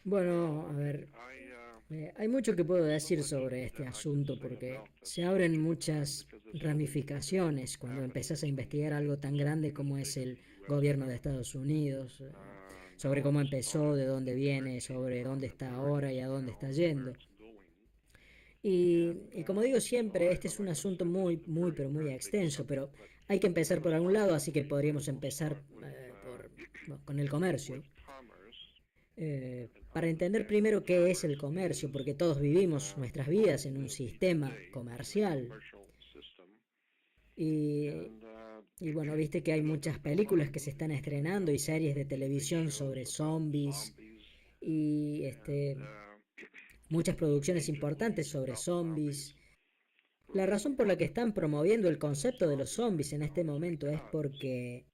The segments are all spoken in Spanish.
Bueno, a ver, hay mucho que puedo decir sobre este asunto porque se abren muchas ramificaciones cuando empezás a investigar algo tan grande como es el gobierno de Estados Unidos, sobre cómo empezó, de dónde viene, sobre dónde está ahora y a dónde está yendo. Y como digo siempre, este es un asunto pero muy extenso, pero hay que empezar por algún lado, así que podríamos empezar con el comercio. Para entender primero qué es el comercio, porque todos vivimos nuestras vidas en un sistema comercial. Y, y bueno, viste que hay muchas películas que se están estrenando y series de televisión sobre zombies y muchas producciones importantes sobre zombies. La razón por la que están promoviendo el concepto de los zombies en este momento es porque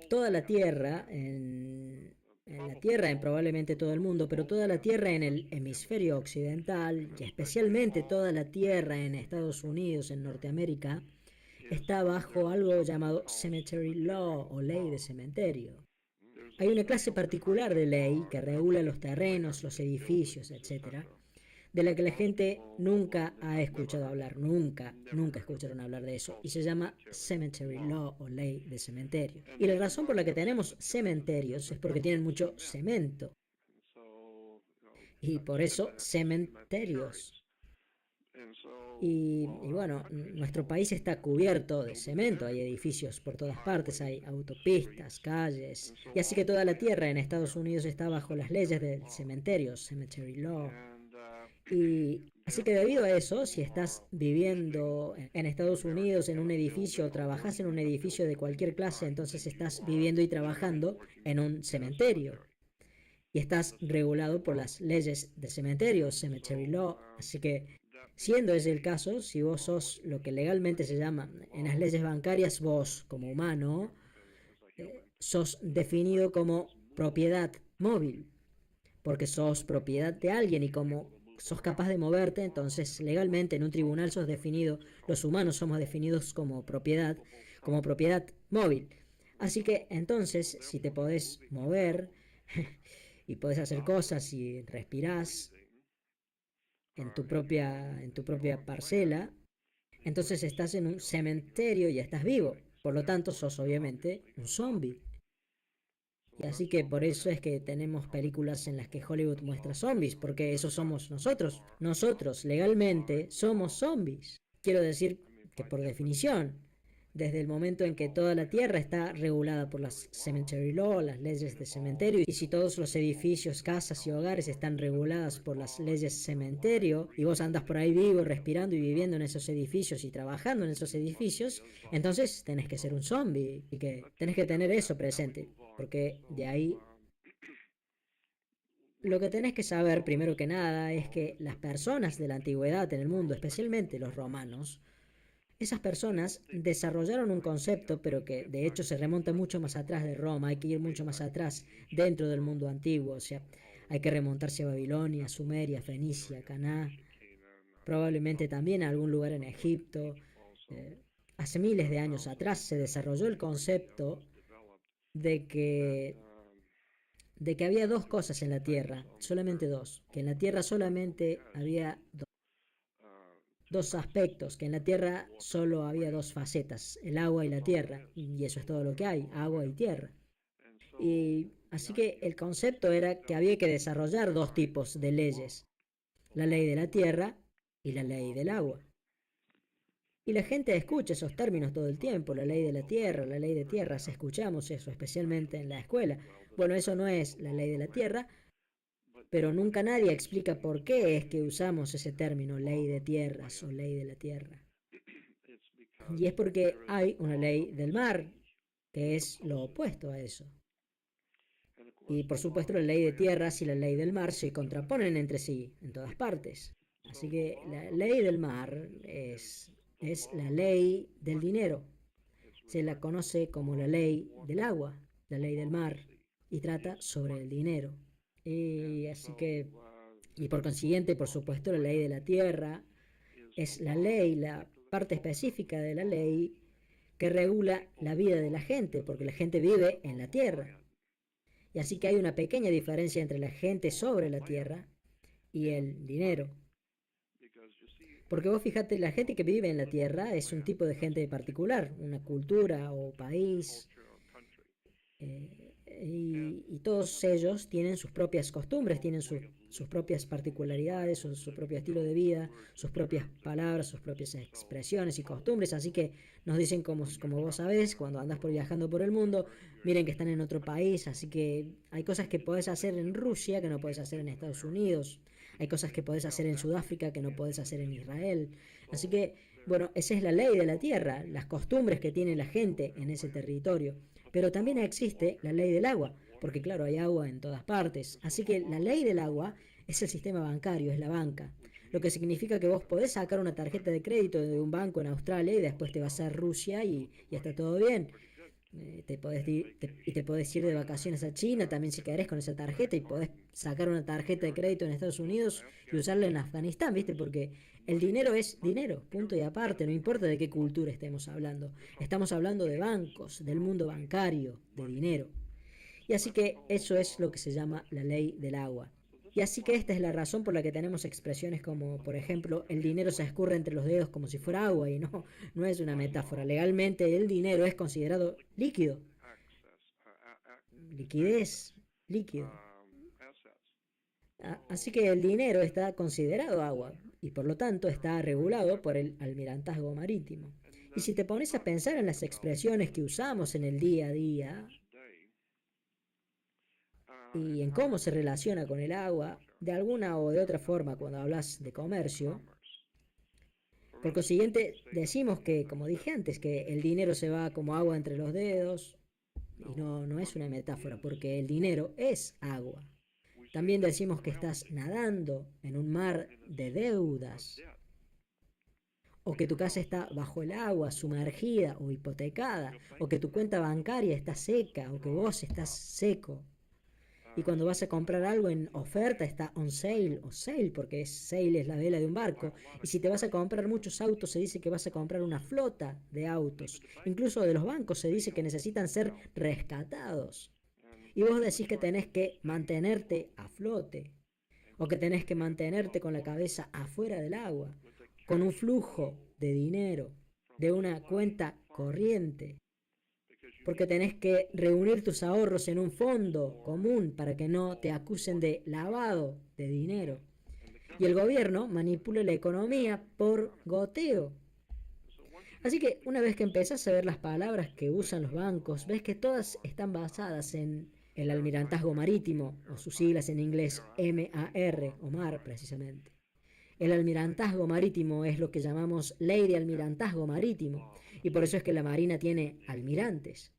toda la Tierra, en la Tierra, en probablemente todo el mundo, pero toda la Tierra en el hemisferio occidental y especialmente toda la Tierra en Estados Unidos, en Norteamérica, está bajo algo llamado Cemetery Law o ley de cementerio. Hay una clase particular de ley que regula los terrenos, los edificios, etcétera, de la que la gente nunca ha escuchado hablar, nunca escucharon hablar de eso, y se llama Cemetery Law o ley de cementerio. Y la razón por la que tenemos cementerios es porque tienen mucho cemento, y por eso cementerios. Y bueno, nuestro país está cubierto de cemento, hay edificios por todas partes, hay autopistas, calles, y así que toda la tierra en Estados Unidos está bajo las leyes del cementerio, Cemetery Law. Y así que debido a eso, si estás viviendo en Estados Unidos en un edificio o trabajas en un edificio de cualquier clase, entonces estás viviendo y trabajando en un cementerio. Y estás regulado por las leyes de cementerio, Cemetery Law. Así que, siendo ese el caso, si vos sos lo que legalmente se llama en las leyes bancarias, vos como humano, sos definido como propiedad móvil porque sos propiedad de alguien y como sos capaz de moverte, entonces legalmente en un tribunal sos definido, los humanos somos definidos como propiedad móvil. Así que entonces, si te podés mover y podés hacer cosas y respirás en tu propia parcela, entonces estás en un cementerio y estás vivo. Por lo tanto, sos obviamente un zombie. Y así que por eso es que tenemos películas en las que Hollywood muestra zombies, porque eso somos nosotros. Nosotros legalmente somos zombies. Quiero decir que por definición, desde el momento en que toda la tierra está regulada por las cemetery law, las leyes de cementerio, y si todos los edificios, casas y hogares están reguladas por las leyes cementerio, y vos andas por ahí vivo, respirando y viviendo en esos edificios y trabajando en esos edificios, entonces tenés que ser un zombie y que tenés que tener eso presente, porque de ahí lo que tenés que saber primero que nada es que las personas de la antigüedad en el mundo, especialmente los romanos, esas personas desarrollaron un concepto, pero que de hecho se remonta mucho más atrás de Roma, hay que ir mucho más atrás dentro del mundo antiguo, o sea, hay que remontarse a Babilonia, Sumeria, Fenicia, Caná, probablemente también a algún lugar en Egipto. Eh, Hace miles de años atrás se desarrolló el concepto de que había dos cosas en la Tierra, solamente dos, que en la Tierra solamente había dos aspectos, que en la Tierra solo había dos facetas, el agua y la tierra, y eso es todo lo que hay, agua y tierra. Y así que el concepto era que había que desarrollar dos tipos de leyes, la ley de la tierra y la ley del agua. Y la gente escucha esos términos todo el tiempo, la ley de la tierra, la ley de tierras, escuchamos eso, especialmente en la escuela. Bueno, eso no es la ley de la tierra, pero nunca nadie explica por qué es que usamos ese término, ley de tierras o ley de la tierra. Y es porque hay una ley del mar, que es lo opuesto a eso. Y por supuesto la ley de tierras y la ley del mar se contraponen entre sí en todas partes. Así que la ley del mar es la ley del dinero. Se la conoce como la ley del agua, la ley del mar, y trata sobre el dinero. Y así que, y por consiguiente, por supuesto, la ley de la tierra es la ley, la parte específica de la ley que regula la vida de la gente, porque la gente vive en la tierra. Y así que hay una pequeña diferencia entre la gente sobre la tierra y el dinero. Porque vos fíjate, la gente que vive en la tierra es un tipo de gente particular, una cultura o país, y todos ellos tienen sus propias costumbres, tienen sus propias particularidades, su propio estilo de vida, sus propias palabras, sus propias expresiones y costumbres. Así que nos dicen, como vos sabés, cuando andás viajando por el mundo, miren que están en otro país. Así que hay cosas que podés hacer en Rusia que no podés hacer en Estados Unidos. Hay cosas que podés hacer en Sudáfrica que no podés hacer en Israel. Así que, bueno, esa es la ley de la tierra, las costumbres que tiene la gente en ese territorio. Pero también existe la ley del agua, porque claro, hay agua en todas partes. Así que la ley del agua es el sistema bancario, es la banca. Lo que significa que vos podés sacar una tarjeta de crédito de un banco en Australia y después te vas a Rusia y está todo bien. Te podés ir de vacaciones a China también si querés con esa tarjeta, y podés sacar una tarjeta de crédito en Estados Unidos y usarla en Afganistán, ¿viste? Porque el dinero es dinero, punto y aparte, no importa de qué cultura estemos hablando. Estamos hablando de bancos, del mundo bancario, de dinero. Y así que eso es lo que se llama la ley del agua. Y así que esta es la razón por la que tenemos expresiones como, por ejemplo, el dinero se escurre entre los dedos como si fuera agua, y no es una metáfora. Legalmente el dinero es considerado líquido, liquidez, líquido. Así que el dinero está considerado agua y por lo tanto está regulado por el almirantazgo marítimo. Y si te pones a pensar en las expresiones que usamos en el día a día y en cómo se relaciona con el agua, de alguna o de otra forma cuando hablas de comercio, por consiguiente decimos que, como dije antes, que el dinero se va como agua entre los dedos, y no es una metáfora, porque el dinero es agua. También decimos que estás nadando en un mar de deudas, o que tu casa está bajo el agua, sumergida o hipotecada, o que tu cuenta bancaria está seca, o que vos estás seco. Y cuando vas a comprar algo en oferta está on sale o sale, porque sail es la vela de un barco. Y si te vas a comprar muchos autos, se dice que vas a comprar una flota de autos. Incluso de los bancos se dice que necesitan ser rescatados. Y vos decís que tenés que mantenerte a flote, o que tenés que mantenerte con la cabeza afuera del agua, con un flujo de dinero, de una cuenta corriente, porque tenés que reunir tus ahorros en un fondo común para que no te acusen de lavado de dinero. Y el gobierno manipula la economía por goteo. Así que una vez que empezás a ver las palabras que usan los bancos, ves que todas están basadas en el almirantazgo marítimo, o sus siglas en inglés MAR, o MAR precisamente. El almirantazgo marítimo es lo que llamamos ley de almirantazgo marítimo, y por eso es que la Marina tiene almirantes.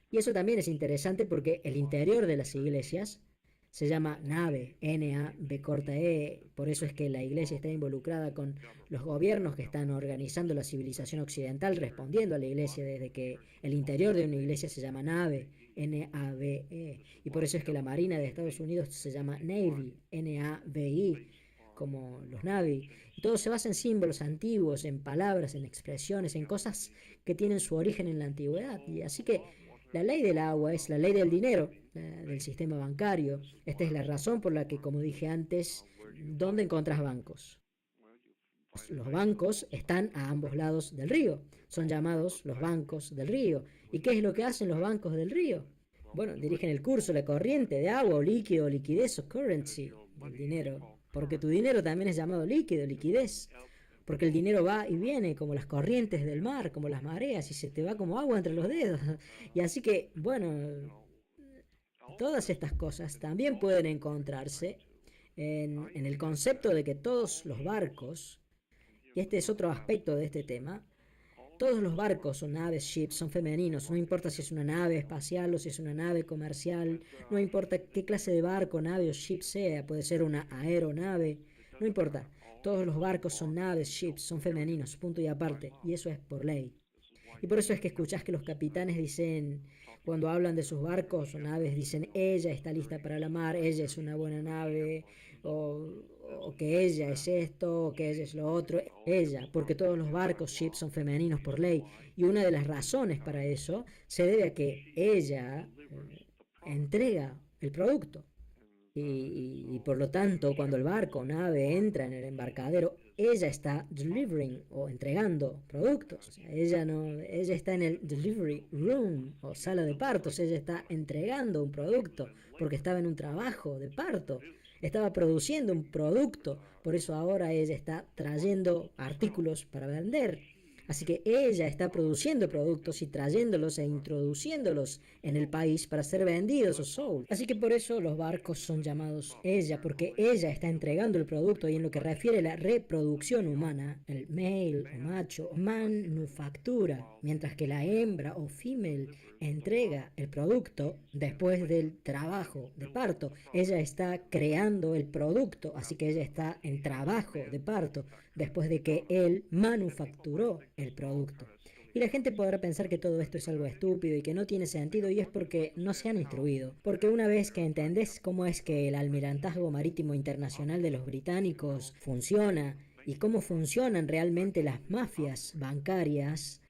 Y eso también es interesante porque el interior de las iglesias se llama nave, N-A-B corta E, por eso es que la iglesia está involucrada con los gobiernos que están organizando la civilización occidental, respondiendo a la iglesia, desde que el interior de una iglesia se llama nave, N-A-V-E, y por eso es que la Marina de Estados Unidos se llama Navy, N-A-V-I, como los Navy, y todo se basa en símbolos antiguos, en palabras, en expresiones, en cosas que tienen su origen en la antigüedad, y así que la ley del agua es la ley del dinero, del sistema bancario. Esta es la razón por la que, como dije antes, ¿dónde encontrás bancos? Los bancos están a ambos lados del río. Son llamados los bancos del río. ¿Y qué es lo que hacen los bancos del río? Bueno, dirigen el curso, la corriente de agua o líquido, liquidez o currency del dinero. Porque tu dinero también es llamado líquido, liquidez. Porque el dinero va y viene como las corrientes del mar, como las mareas, y se te va como agua entre los dedos. Y así que, bueno, todas estas cosas también pueden encontrarse en el concepto de que todos los barcos, y este es otro aspecto de este tema, todos los barcos o naves, ships, son femeninos. No importa si es una nave espacial o si es una nave comercial, no importa qué clase de barco, nave o ship sea, puede ser una aeronave, no importa. Todos los barcos son naves, ships, son femeninos, punto y aparte, y eso es por ley. Y por eso es que escuchás que los capitanes dicen, cuando hablan de sus barcos o naves, dicen, ella está lista para la mar, ella es una buena nave, o, o que ella es esto, o que ella es lo otro, ella, porque todos los barcos, ships, son femeninos por ley. Y una de las razones para eso se debe a que ella entrega el producto. Y por lo tanto, cuando el barco o nave entra en el embarcadero, ella está delivering o entregando productos. O sea, ella está en el delivery room o sala de partos, ella está entregando un producto porque estaba en un trabajo de parto, estaba produciendo un producto, por eso ahora ella está trayendo artículos para vender. Así que ella está produciendo productos y trayéndolos e introduciéndolos en el país para ser vendidos o sold. Así que por eso los barcos son llamados ella, porque ella está entregando el producto. Y en lo que refiere a la reproducción humana, el male o macho manufactura, mientras que la hembra o female entrega el producto después del trabajo de parto. Ella está creando el producto, así que ella está en trabajo de parto después de que él manufacturó el producto. Y la gente podrá pensar que todo esto es algo estúpido y que no tiene sentido, y es porque no se han instruido. Porque una vez que entendés cómo es que el Almirantazgo Marítimo Internacional de los británicos funciona y cómo funcionan realmente las mafias bancarias,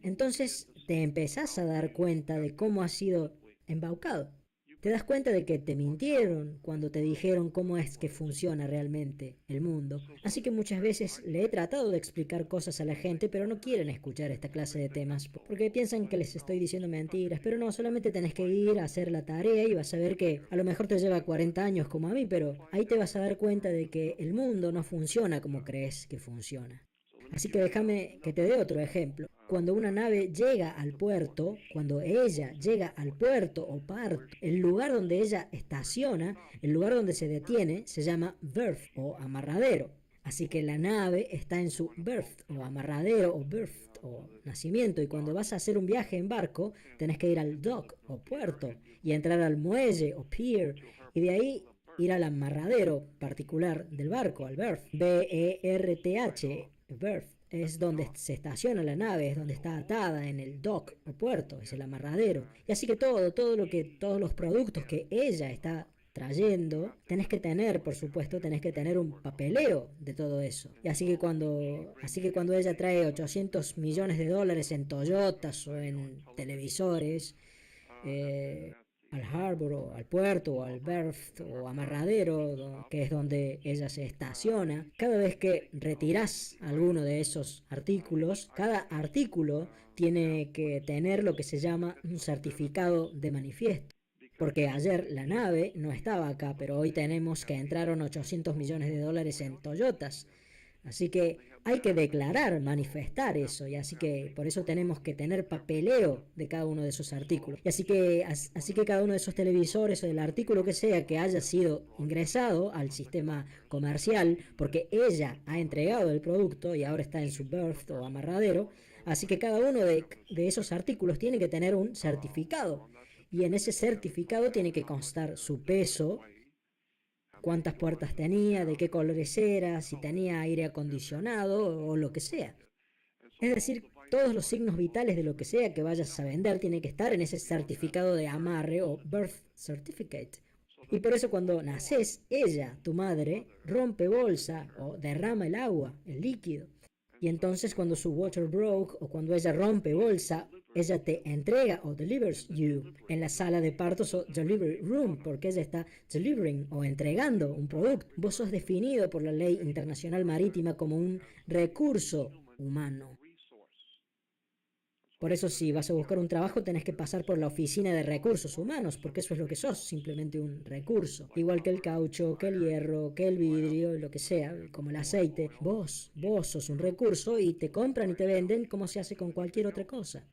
entonces te empezás a dar cuenta de cómo has sido embaucado. Te das cuenta de que te mintieron cuando te dijeron cómo es que funciona realmente el mundo. Así que muchas veces le he tratado de explicar cosas a la gente, pero no quieren escuchar esta clase de temas porque piensan que les estoy diciendo mentiras. Pero no, solamente tenés que ir a hacer la tarea y vas a ver que a lo mejor te lleva 40 años como a mí, pero ahí te vas a dar cuenta de que el mundo no funciona como crees que funciona. Así que déjame que te dé otro ejemplo. Cuando una nave llega al puerto, cuando ella llega al puerto o parto, el lugar donde ella estaciona, el lugar donde se detiene, se llama berth o amarradero. Así que la nave está en su berth o amarradero o berth o nacimiento, y cuando vas a hacer un viaje en barco, tenés que ir al dock o puerto y entrar al muelle o pier, y de ahí ir al amarradero particular del barco, al berth, B-E-R-T-H, berth. Es donde se estaciona la nave, es donde está atada en el dock o puerto, es el amarradero. Y así que todos los productos que ella está trayendo, tenés que tener, por supuesto, tenés que tener un papeleo de todo eso. Y así que cuando ella trae 800 millones de dólares en Toyotas o en televisores, al harbor o al puerto o al berth o amarradero, que es donde ella se estaciona, cada vez que retirás alguno de esos artículos, cada artículo tiene que tener lo que se llama un certificado de manifiesto. Porque ayer la nave no estaba acá, pero hoy tenemos que entraron 800 millones de dólares en Toyotas. Así que hay que declarar, manifestar eso, y así que por eso tenemos que tener papeleo de cada uno de esos artículos. Y así que cada uno de esos televisores o del artículo que sea que haya sido ingresado al sistema comercial, porque ella ha entregado el producto y ahora está en su berth o amarradero, así que cada uno de esos artículos tiene que tener un certificado. Y en ese certificado tiene que constar su peso, cuántas puertas tenía, de qué colores era, si tenía aire acondicionado o lo que sea. Es decir, todos los signos vitales de lo que sea que vayas a vender tiene que estar en ese certificado de amarre o birth certificate. Y por eso cuando naces, ella, tu madre, rompe bolsa o derrama el agua, el líquido. Y entonces cuando su water broke o cuando ella rompe bolsa, ella te entrega o delivers you en la sala de partos o delivery room, porque ella está delivering o entregando un producto. Vos sos definido por la ley internacional marítima como un recurso humano. Por eso si vas a buscar un trabajo tenés que pasar por la oficina de recursos humanos, porque eso es lo que sos, simplemente un recurso. Igual que el caucho, que el hierro, que el vidrio, lo que sea, como el aceite. Vos sos un recurso y te compran y te venden como se hace con cualquier otra cosa.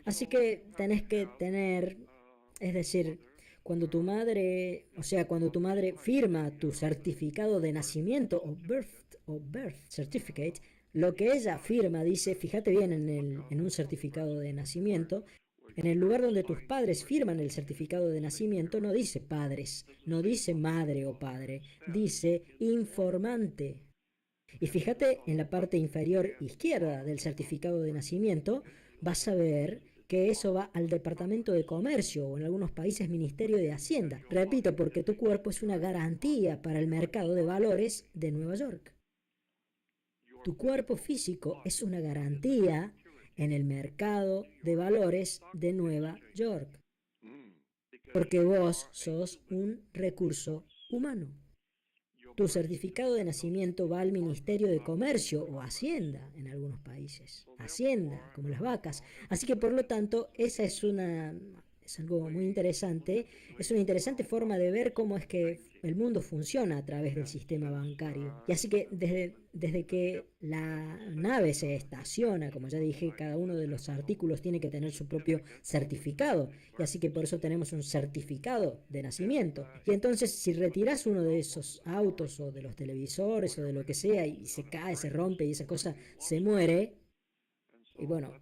Así que tenés que tener, es decir, cuando tu madre firma tu certificado de nacimiento o birth certificate, lo que ella firma dice, fíjate bien en un certificado de nacimiento, en el lugar donde tus padres firman el certificado de nacimiento no dice padres, no dice madre o padre, dice informante. Y fíjate en la parte inferior izquierda del certificado de nacimiento, vas a ver que eso va al Departamento de Comercio o en algunos países Ministerio de Hacienda. Repito, porque tu cuerpo es una garantía para el mercado de valores de Nueva York. Tu cuerpo físico es una garantía en el mercado de valores de Nueva York. porque vos sos un recurso humano. Tu certificado de nacimiento va al Ministerio de Comercio o Hacienda en algunos países. Hacienda, como las vacas. Así que por lo tanto, esa es algo muy interesante. Es una interesante forma de ver cómo es que el mundo funciona a través del sistema bancario. Y así que desde que la nave se estaciona, como ya dije, cada uno de los artículos tiene que tener su propio certificado. Y así que por eso tenemos un certificado de nacimiento. Y entonces si retiras uno de esos autos o de los televisores o de lo que sea y se cae, se rompe y esa cosa se muere, y bueno,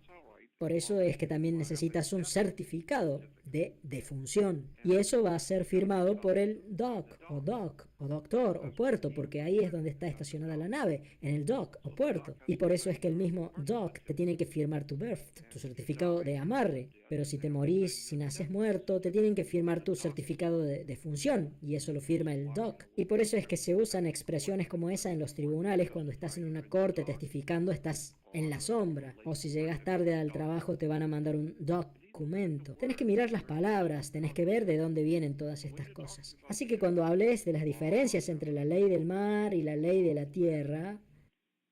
por eso es que también necesitas un certificado de defunción. Y eso va a ser firmado por el dock o doctor o puerto, porque ahí es donde está estacionada la nave, en el dock o puerto. Y por eso es que el mismo dock te tiene que firmar tu birth, tu certificado de amarre. Pero si te morís, si naces muerto, te tienen que firmar tu certificado de defunción. Y eso lo firma el dock. Y por eso es que se usan expresiones como esa en los tribunales cuando estás en una corte testificando, estás en la sombra. O si llegas tarde al trabajo te van a mandar un documento. Tenés que mirar las palabras, tenés que ver de dónde vienen todas estas cosas. Así que cuando hables de las diferencias entre la ley del mar y la ley de la tierra,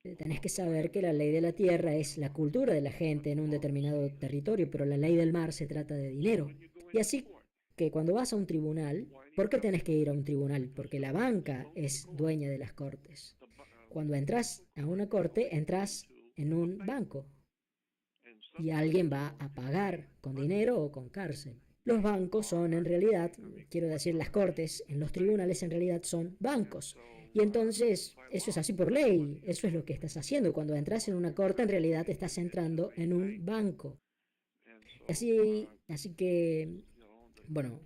tenés que saber que la ley de la tierra es la cultura de la gente en un determinado territorio, pero la ley del mar se trata de dinero. Y así que cuando vas a un tribunal, ¿por qué tenés que ir a un tribunal? Porque la banca es dueña de las cortes. Cuando entras a una corte, entras en un banco y alguien va a pagar con dinero o con cárcel. Los bancos son en realidad, quiero decir, las cortes en los tribunales en realidad son bancos. Y entonces eso es así por ley, eso es lo que estás haciendo. Cuando entras en una corte en realidad estás entrando en un banco. Así que, bueno,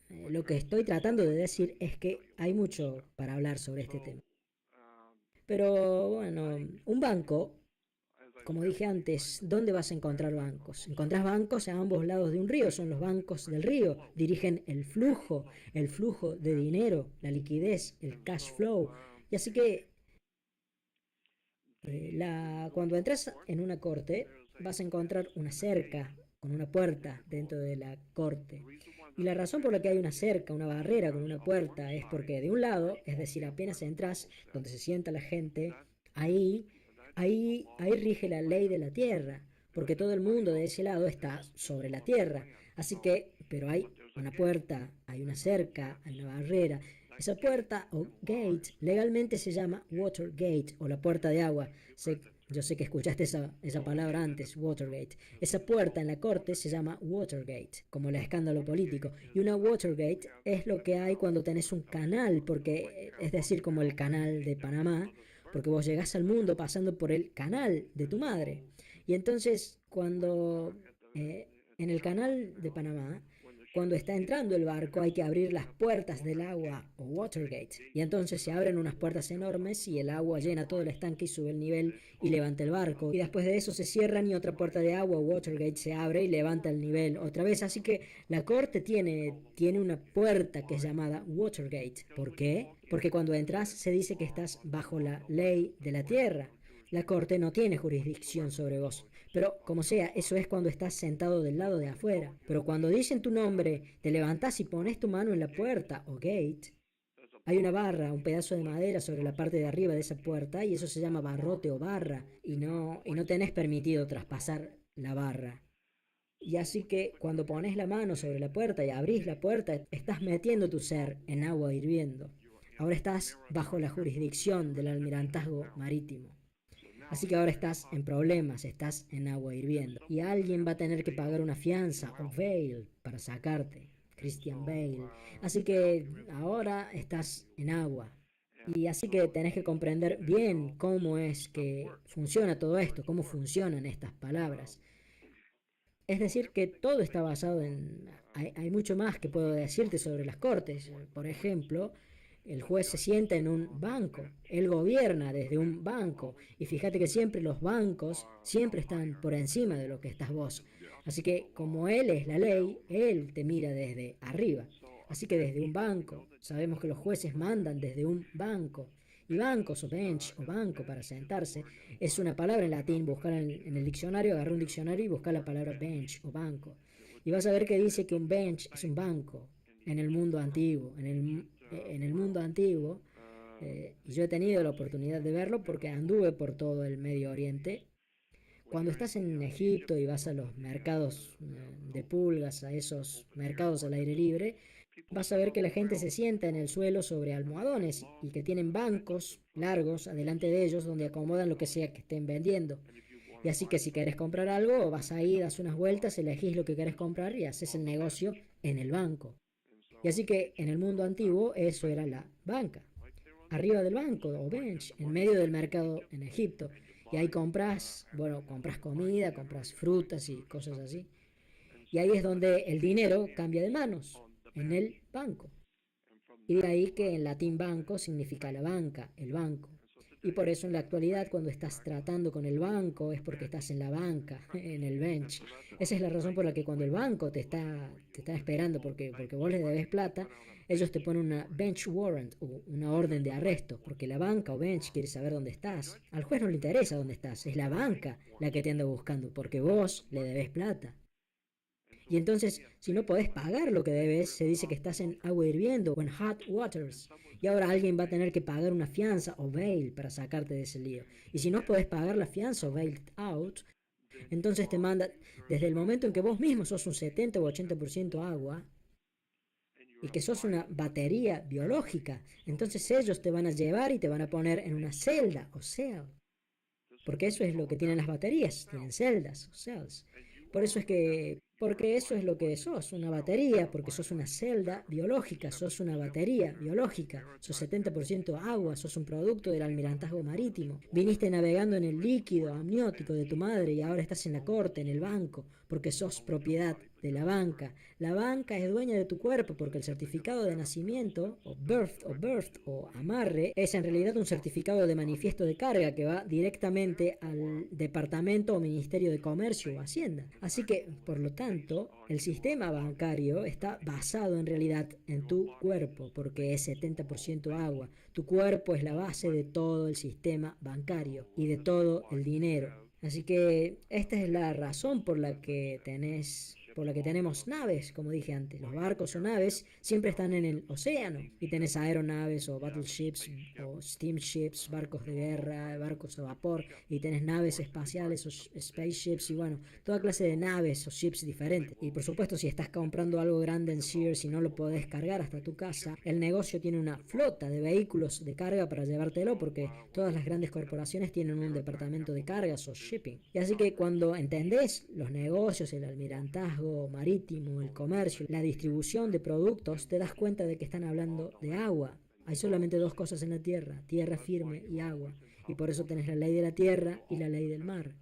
lo que estoy tratando de decir es que hay mucho para hablar sobre este tema. Pero bueno, un banco, como dije antes, ¿dónde vas a encontrar bancos? Encontrás bancos a ambos lados de un río, son los bancos del río, dirigen el flujo de dinero, la liquidez, el cash flow. Y así que cuando entras en una corte, vas a encontrar una cerca con una puerta dentro de la corte. Y la razón por la que hay una cerca, una barrera con una puerta, es porque de un lado, es decir, apenas entras, donde se sienta la gente, ahí rige la ley de la tierra, porque todo el mundo de ese lado está sobre la tierra. Así que, pero hay una puerta, hay una cerca, hay una barrera. Esa puerta o gate legalmente se llama Watergate o la puerta de agua. Yo sé que escuchaste esa palabra antes, Watergate. Esa puerta en la corte se llama Watergate, como el escándalo político. Y una Watergate es lo que hay cuando tenés un canal, porque es decir, como el canal de Panamá, porque vos llegás al mundo pasando por el canal de tu madre. Y entonces, en el canal de Panamá, cuando está entrando el barco hay que abrir las puertas del agua o Watergate. Y entonces se abren unas puertas enormes y el agua llena todo el estanque y sube el nivel y levanta el barco. Y después de eso se cierran y otra puerta de agua o Watergate se abre y levanta el nivel otra vez. Así que la corte tiene una puerta que es llamada Watergate. ¿Por qué? Porque cuando entras se dice que estás bajo la ley de la tierra. La corte no tiene jurisdicción sobre vos. Pero como sea, eso es cuando estás sentado del lado de afuera. Pero cuando dicen tu nombre, te levantás y pones tu mano en la puerta o gate. Hay una barra, un pedazo de madera sobre la parte de arriba de esa puerta y eso se llama barrote o barra y no tenés permitido traspasar la barra. Y así que cuando pones la mano sobre la puerta y abrís la puerta, estás metiendo tu ser en agua hirviendo. Ahora estás bajo la jurisdicción del almirantazgo marítimo. Así que ahora estás en problemas, estás en agua hirviendo. Y alguien va a tener que pagar una fianza o bail para sacarte. Christian Bale. Así que ahora estás en agua. Y así que tenés que comprender bien cómo es que funciona todo esto, cómo funcionan estas palabras. Es decir, que todo está basado en... Hay mucho más que puedo decirte sobre las cortes. Por ejemplo, el juez se sienta en un banco, él gobierna desde un banco y fíjate que siempre los bancos siempre están por encima de lo que estás vos. Así que como él es la ley, él te mira desde arriba. Así que desde un banco, sabemos que los jueces mandan desde un banco. Y bancos o bench o banco para sentarse es una palabra en latín, buscar en el diccionario, agarrar un diccionario y buscar la palabra bench o banco. Y vas a ver que dice que un bench es un banco en el mundo antiguo. En el mundo antiguo, y yo he tenido la oportunidad de verlo porque anduve por todo el Medio Oriente. Cuando estás en Egipto y vas a los mercados de pulgas, a esos mercados al aire libre, vas a ver que la gente se sienta en el suelo sobre almohadones y que tienen bancos largos adelante de ellos donde acomodan lo que sea que estén vendiendo. Y así que si querés comprar algo, vas ahí, das unas vueltas, elegís lo que querés comprar y haces el negocio en el banco. Y así que en el mundo antiguo eso era la banca. Arriba del banco o bench, en medio del mercado en Egipto. Y ahí compras, bueno, compras comida, compras frutas y cosas así. Y ahí es donde el dinero cambia de manos, en el banco. Y de ahí que en latín banco significa la banca, el banco. Y por eso en la actualidad cuando estás tratando con el banco es porque estás en la banca, en el bench. Esa es la razón por la que cuando el banco te está esperando porque vos les debes plata, ellos te ponen una bench warrant o una orden de arresto, porque la banca o bench quiere saber dónde estás. Al juez no le interesa dónde estás, es la banca la que te anda buscando, porque vos le debes plata. Y entonces, si no podés pagar lo que debes, se dice que estás en agua hirviendo o en hot waters. Y ahora alguien va a tener que pagar una fianza o bail para sacarte de ese lío. Y si no podés pagar la fianza o bail out, entonces te manda, desde el momento en que vos mismo sos un 70 o 80% agua y que sos una batería biológica, entonces ellos te van a llevar y te van a poner en una celda o cell. Porque eso es lo que tienen las baterías, tienen celdas o cells. Porque eso es lo que sos, una batería, porque sos una celda biológica, sos una batería biológica, sos 70% agua, sos un producto del almirantazgo marítimo. Viniste navegando en el líquido amniótico de tu madre y ahora estás en la corte, en el banco, porque sos propiedad de la banca. La banca es dueña de tu cuerpo porque el certificado de nacimiento, o amarre, es en realidad un certificado de manifiesto de carga que va directamente al departamento o ministerio de comercio o hacienda. Así que, por lo tanto, el sistema bancario está basado en realidad en tu cuerpo porque es 70% agua. Tu cuerpo es la base de todo el sistema bancario y de todo el dinero. Así que esta es la razón por la que tenemos naves, como dije antes. Los barcos o naves siempre están en el océano y tenés aeronaves o battleships o steamships, barcos de guerra, barcos a vapor y tenés naves espaciales o spaceships y bueno, toda clase de naves o ships diferentes. Y por supuesto, si estás comprando algo grande en Sears y no lo podés cargar hasta tu casa, el negocio tiene una flota de vehículos de carga para llevártelo porque todas las grandes corporaciones tienen un departamento de cargas o shipping. Y así que cuando entendés los negocios, el almirantazgo marítimo, el comercio, la distribución de productos, te das cuenta de que están hablando de agua. Hay solamente dos cosas en la tierra, tierra firme y agua. Y por eso tenés la ley de la tierra y la ley del mar.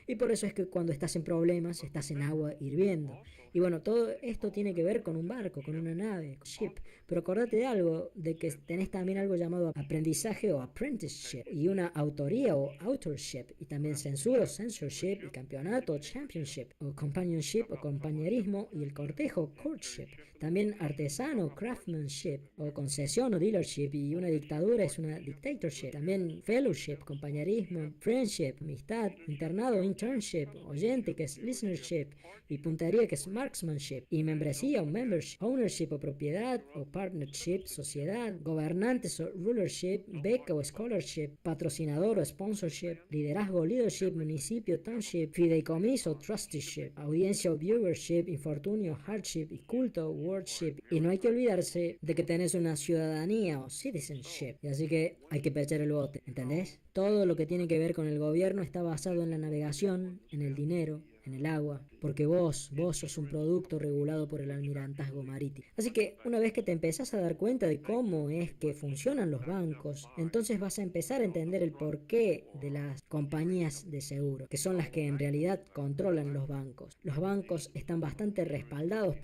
Y por eso es que cuando estás en problemas, estás en agua hirviendo. Y bueno, todo esto tiene que ver con un barco, con una nave, ship. Pero acordate de algo, de que tenés también algo llamado aprendizaje o apprenticeship, y una autoría o authorship, y también censura o censorship, y campeonato o championship, o companionship o compañerismo, y el cortejo courtship. También artesano o craftsmanship, o concesión o dealership, y una dictadura es una dictatorship. También fellowship, compañerismo, friendship, amistad, internado, internship, oyente que es listenership, y puntería que es marksmanship, y membresía o membership, ownership o propiedad o partnership, sociedad, gobernantes o rulership, beca o scholarship, patrocinador o sponsorship, liderazgo, leadership, municipio, township, fideicomiso, trusteeship, audiencia o viewership, infortunio, hardship y culto, wordship. Y no hay que olvidarse de que tenés una ciudadanía o citizenship. Y así que hay que pechar el bote, ¿entendés? Todo lo que tiene que ver con el gobierno está basado en la navegación, en el dinero, en el agua, porque vos sos un producto regulado por el almirantazgo marítimo. Así que una vez que te empezás a dar cuenta de cómo es que funcionan los bancos, entonces vas a empezar a entender el porqué de las compañías de seguro, que son las que en realidad controlan los bancos. Los bancos están bastante respaldados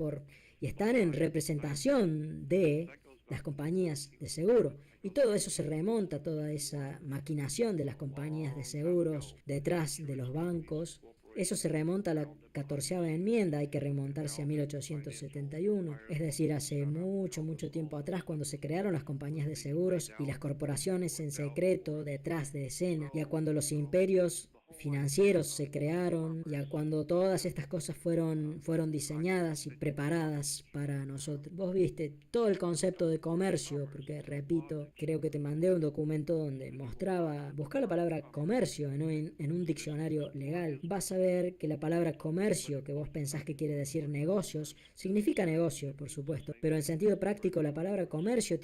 y están en representación de las compañías de seguro. Y todo eso se remonta, toda esa maquinación de las compañías de seguros detrás de los bancos. Eso se remonta a la 14ª enmienda, hay que remontarse a 1871, es decir, hace mucho, mucho tiempo atrás cuando se crearon las compañías de seguros y las corporaciones en secreto detrás de escena, y a cuando los imperios financieros se crearon, ya cuando todas estas cosas fueron diseñadas y preparadas para nosotros. Vos viste todo el concepto de comercio, porque repito, creo que te mandé un documento donde mostraba, buscar la palabra comercio en un diccionario legal. Vas a ver que la palabra comercio, que vos pensás que quiere decir negocios, significa negocio, por supuesto, pero en sentido práctico la palabra comercio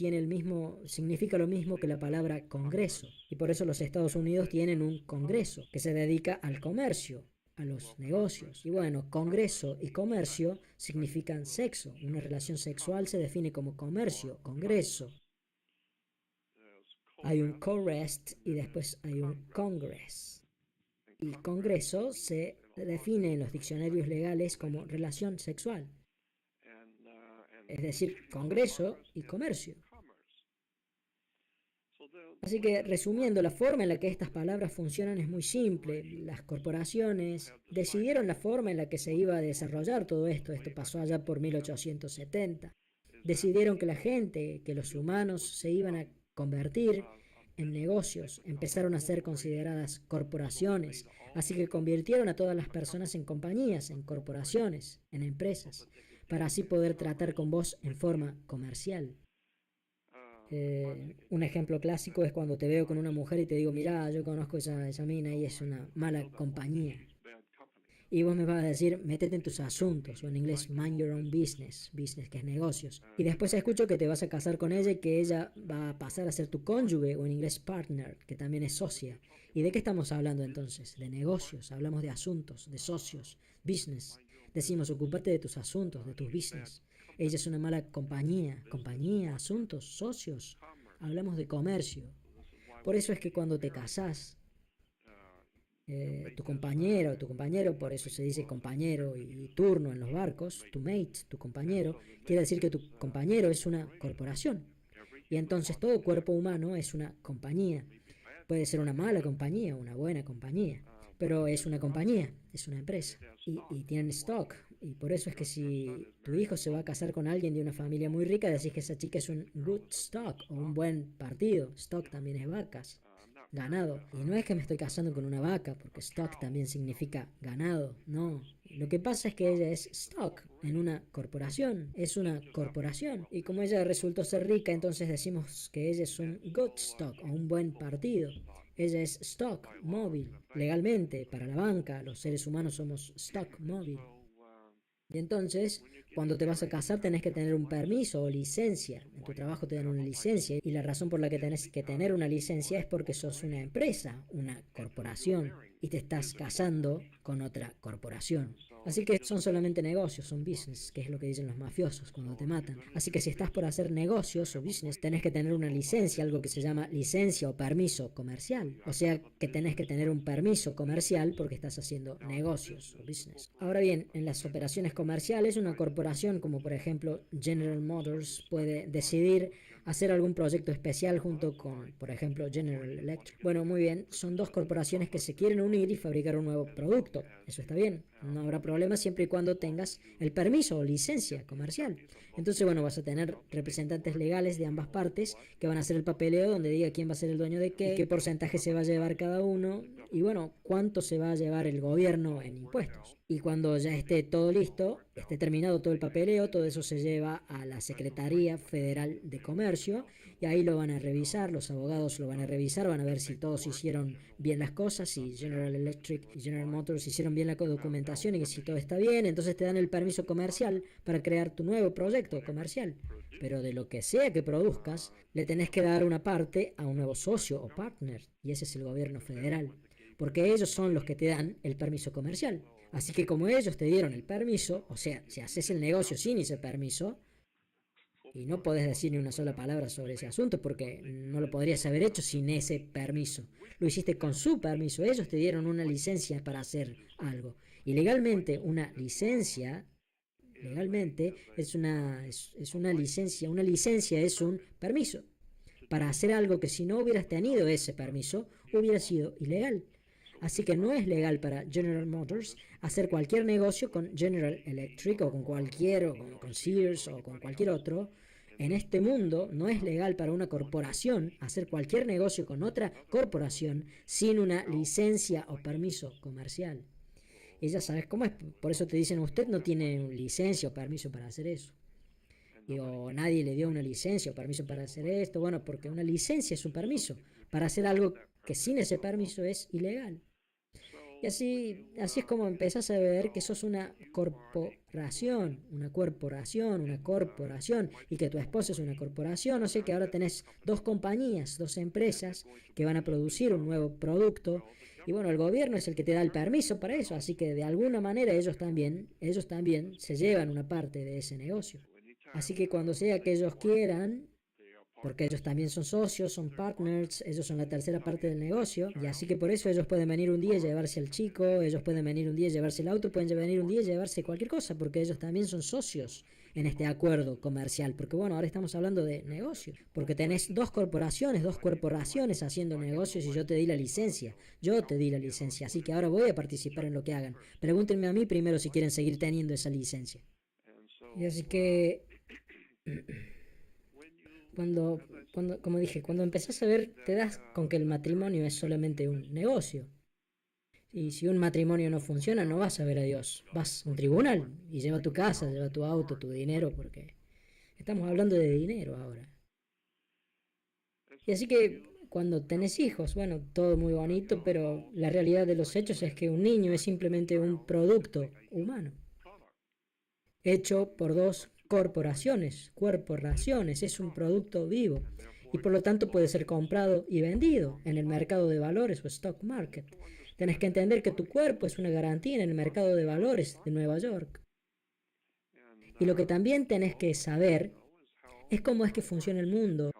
significa lo mismo que la palabra congreso, y por eso los Estados Unidos tienen un congreso que se dedica al comercio, a los negocios. Y bueno, congreso y comercio significan sexo. Una relación sexual se define como comercio, congreso. Hay un co-rest y después hay un congress. Y congreso se define en los diccionarios legales como relación sexual. Es decir, congreso y comercio. Así que, resumiendo, la forma en la que estas palabras funcionan es muy simple. Las corporaciones decidieron la forma en la que se iba a desarrollar todo esto. Esto pasó allá por 1870. Decidieron que la gente, que los humanos se iban a convertir en negocios, empezaron a ser consideradas corporaciones. Así que convirtieron a todas las personas en compañías, en corporaciones, en empresas, para así poder tratar con vos en forma comercial. Un ejemplo clásico es cuando te veo con una mujer y te digo, mirá, yo conozco esa mina y es una mala compañía. Y vos me vas a decir, métete en tus asuntos, o en inglés, mind your own business, business que es negocios. Y después escucho que te vas a casar con ella y que ella va a pasar a ser tu cónyuge, o en inglés, partner, que también es socia. ¿Y de qué estamos hablando entonces? De negocios, hablamos de asuntos, de socios, business. Decimos, ocúpate de tus asuntos, de tus business. Ella es una mala compañía, asuntos, socios. Hablamos de comercio. Por eso es que cuando te casás, tu compañero, por eso se dice compañero y turno en los barcos, tu mate, tu compañero, quiere decir que tu compañero es una corporación. Y entonces todo cuerpo humano es una compañía. Puede ser una mala compañía, una buena compañía, pero es una compañía, es una empresa. Y tienen stock. Y por eso es que si tu hijo se va a casar con alguien de una familia muy rica, decís que esa chica es un good stock o un buen partido. Stock también es vacas, ganado. Y no es que me estoy casando con una vaca, porque stock también significa ganado, no. Lo que pasa es que ella es stock en una corporación, es una corporación. Y como ella resultó ser rica, entonces decimos que ella es un good stock o un buen partido. Ella es stock móvil. Legalmente, para la banca, los seres humanos somos stock móvil. Y entonces, cuando te vas a casar tenés que tener un permiso o licencia. En tu trabajo te dan una licencia y la razón por la que tenés que tener una licencia es porque sos una empresa, una corporación, y te estás casando con otra corporación. Así que son solamente negocios, son business, que es lo que dicen los mafiosos cuando te matan. Así que si estás por hacer negocios o business, tenés que tener una licencia, algo que se llama licencia o permiso comercial. O sea que tenés que tener un permiso comercial porque estás haciendo negocios o business. Ahora bien, en las operaciones comerciales, una corporación como por ejemplo General Motors puede decidir hacer algún proyecto especial junto con, por ejemplo, General Electric. Bueno, muy bien, son dos corporaciones que se quieren unir y fabricar un nuevo producto. Eso está bien, no habrá problema siempre y cuando tengas el permiso o licencia comercial. Entonces, bueno, vas a tener representantes legales de ambas partes que van a hacer el papeleo donde diga quién va a ser el dueño de qué porcentaje se va a llevar cada uno y, bueno, cuánto se va a llevar el gobierno en impuestos. Y cuando ya esté todo listo, esté terminado todo el papeleo, todo eso se lleva a la Secretaría Federal de Comercio y ahí lo van a revisar, los abogados lo van a revisar, van a ver si todos hicieron bien las cosas, si General Electric y General Motors hicieron bien la documentación y que si todo está bien, entonces te dan el permiso comercial para crear tu nuevo proyecto comercial. Pero de lo que sea que produzcas, le tenés que dar una parte a un nuevo socio o partner, y ese es el gobierno federal, porque ellos son los que te dan el permiso comercial. Así que como ellos te dieron el permiso, o sea, si haces el negocio sin ese permiso, y no podés decir ni una sola palabra sobre ese asunto porque no lo podrías haber hecho sin ese permiso. Lo hiciste con su permiso. Ellos te dieron una licencia para hacer algo. Y legalmente una licencia, legalmente es una licencia. Una licencia es un permiso para hacer algo que si no hubieras tenido ese permiso hubiera sido ilegal. Así que no es legal para General Motors hacer cualquier negocio con General Electric o con cualquier, o con Sears o con cualquier otro, En este mundo no es legal para una corporación hacer cualquier negocio con otra corporación sin una licencia o permiso comercial. Y ya sabes cómo es, por eso te dicen usted no tiene licencia o permiso para hacer eso. O nadie le dio una licencia o permiso para hacer esto. Bueno, porque una licencia es un permiso para hacer algo que sin ese permiso es ilegal. Y así es como empezás a ver que sos una corporación, y que tu esposo es una corporación, o sea que ahora tenés dos compañías, dos empresas que van a producir un nuevo producto, y bueno, el gobierno es el que te da el permiso para eso, así que de alguna manera ellos también se llevan una parte de ese negocio. Así que cuando sea que ellos quieran, porque ellos también son socios, son partners, ellos son la tercera parte del negocio, y así que por eso ellos pueden venir un día y llevarse al chico, ellos pueden venir un día y llevarse el auto, pueden venir un día y llevarse cualquier cosa, porque ellos también son socios en este acuerdo comercial, porque bueno, ahora estamos hablando de negocio, porque tenés dos corporaciones haciendo negocios y yo te di la licencia, así que ahora voy a participar en lo que hagan. Pregúntenme a mí primero si quieren seguir teniendo esa licencia. Y así que como dije, cuando empezás a ver, te das con que el matrimonio es solamente un negocio. Y si un matrimonio no funciona, no vas a ver a Dios. Vas a un tribunal y lleva tu casa, lleva tu auto, tu dinero, porque estamos hablando de dinero ahora. Y así que cuando tenés hijos, bueno, todo muy bonito, pero la realidad de los hechos es que un niño es simplemente un producto humano, hecho por dos corporaciones, es un producto vivo y por lo tanto puede ser comprado y vendido en el mercado de valores o stock market. Tienes que entender que tu cuerpo es una garantía en el mercado de valores de Nueva York. Y lo que también tenés que saber es cómo es que funciona el mundo,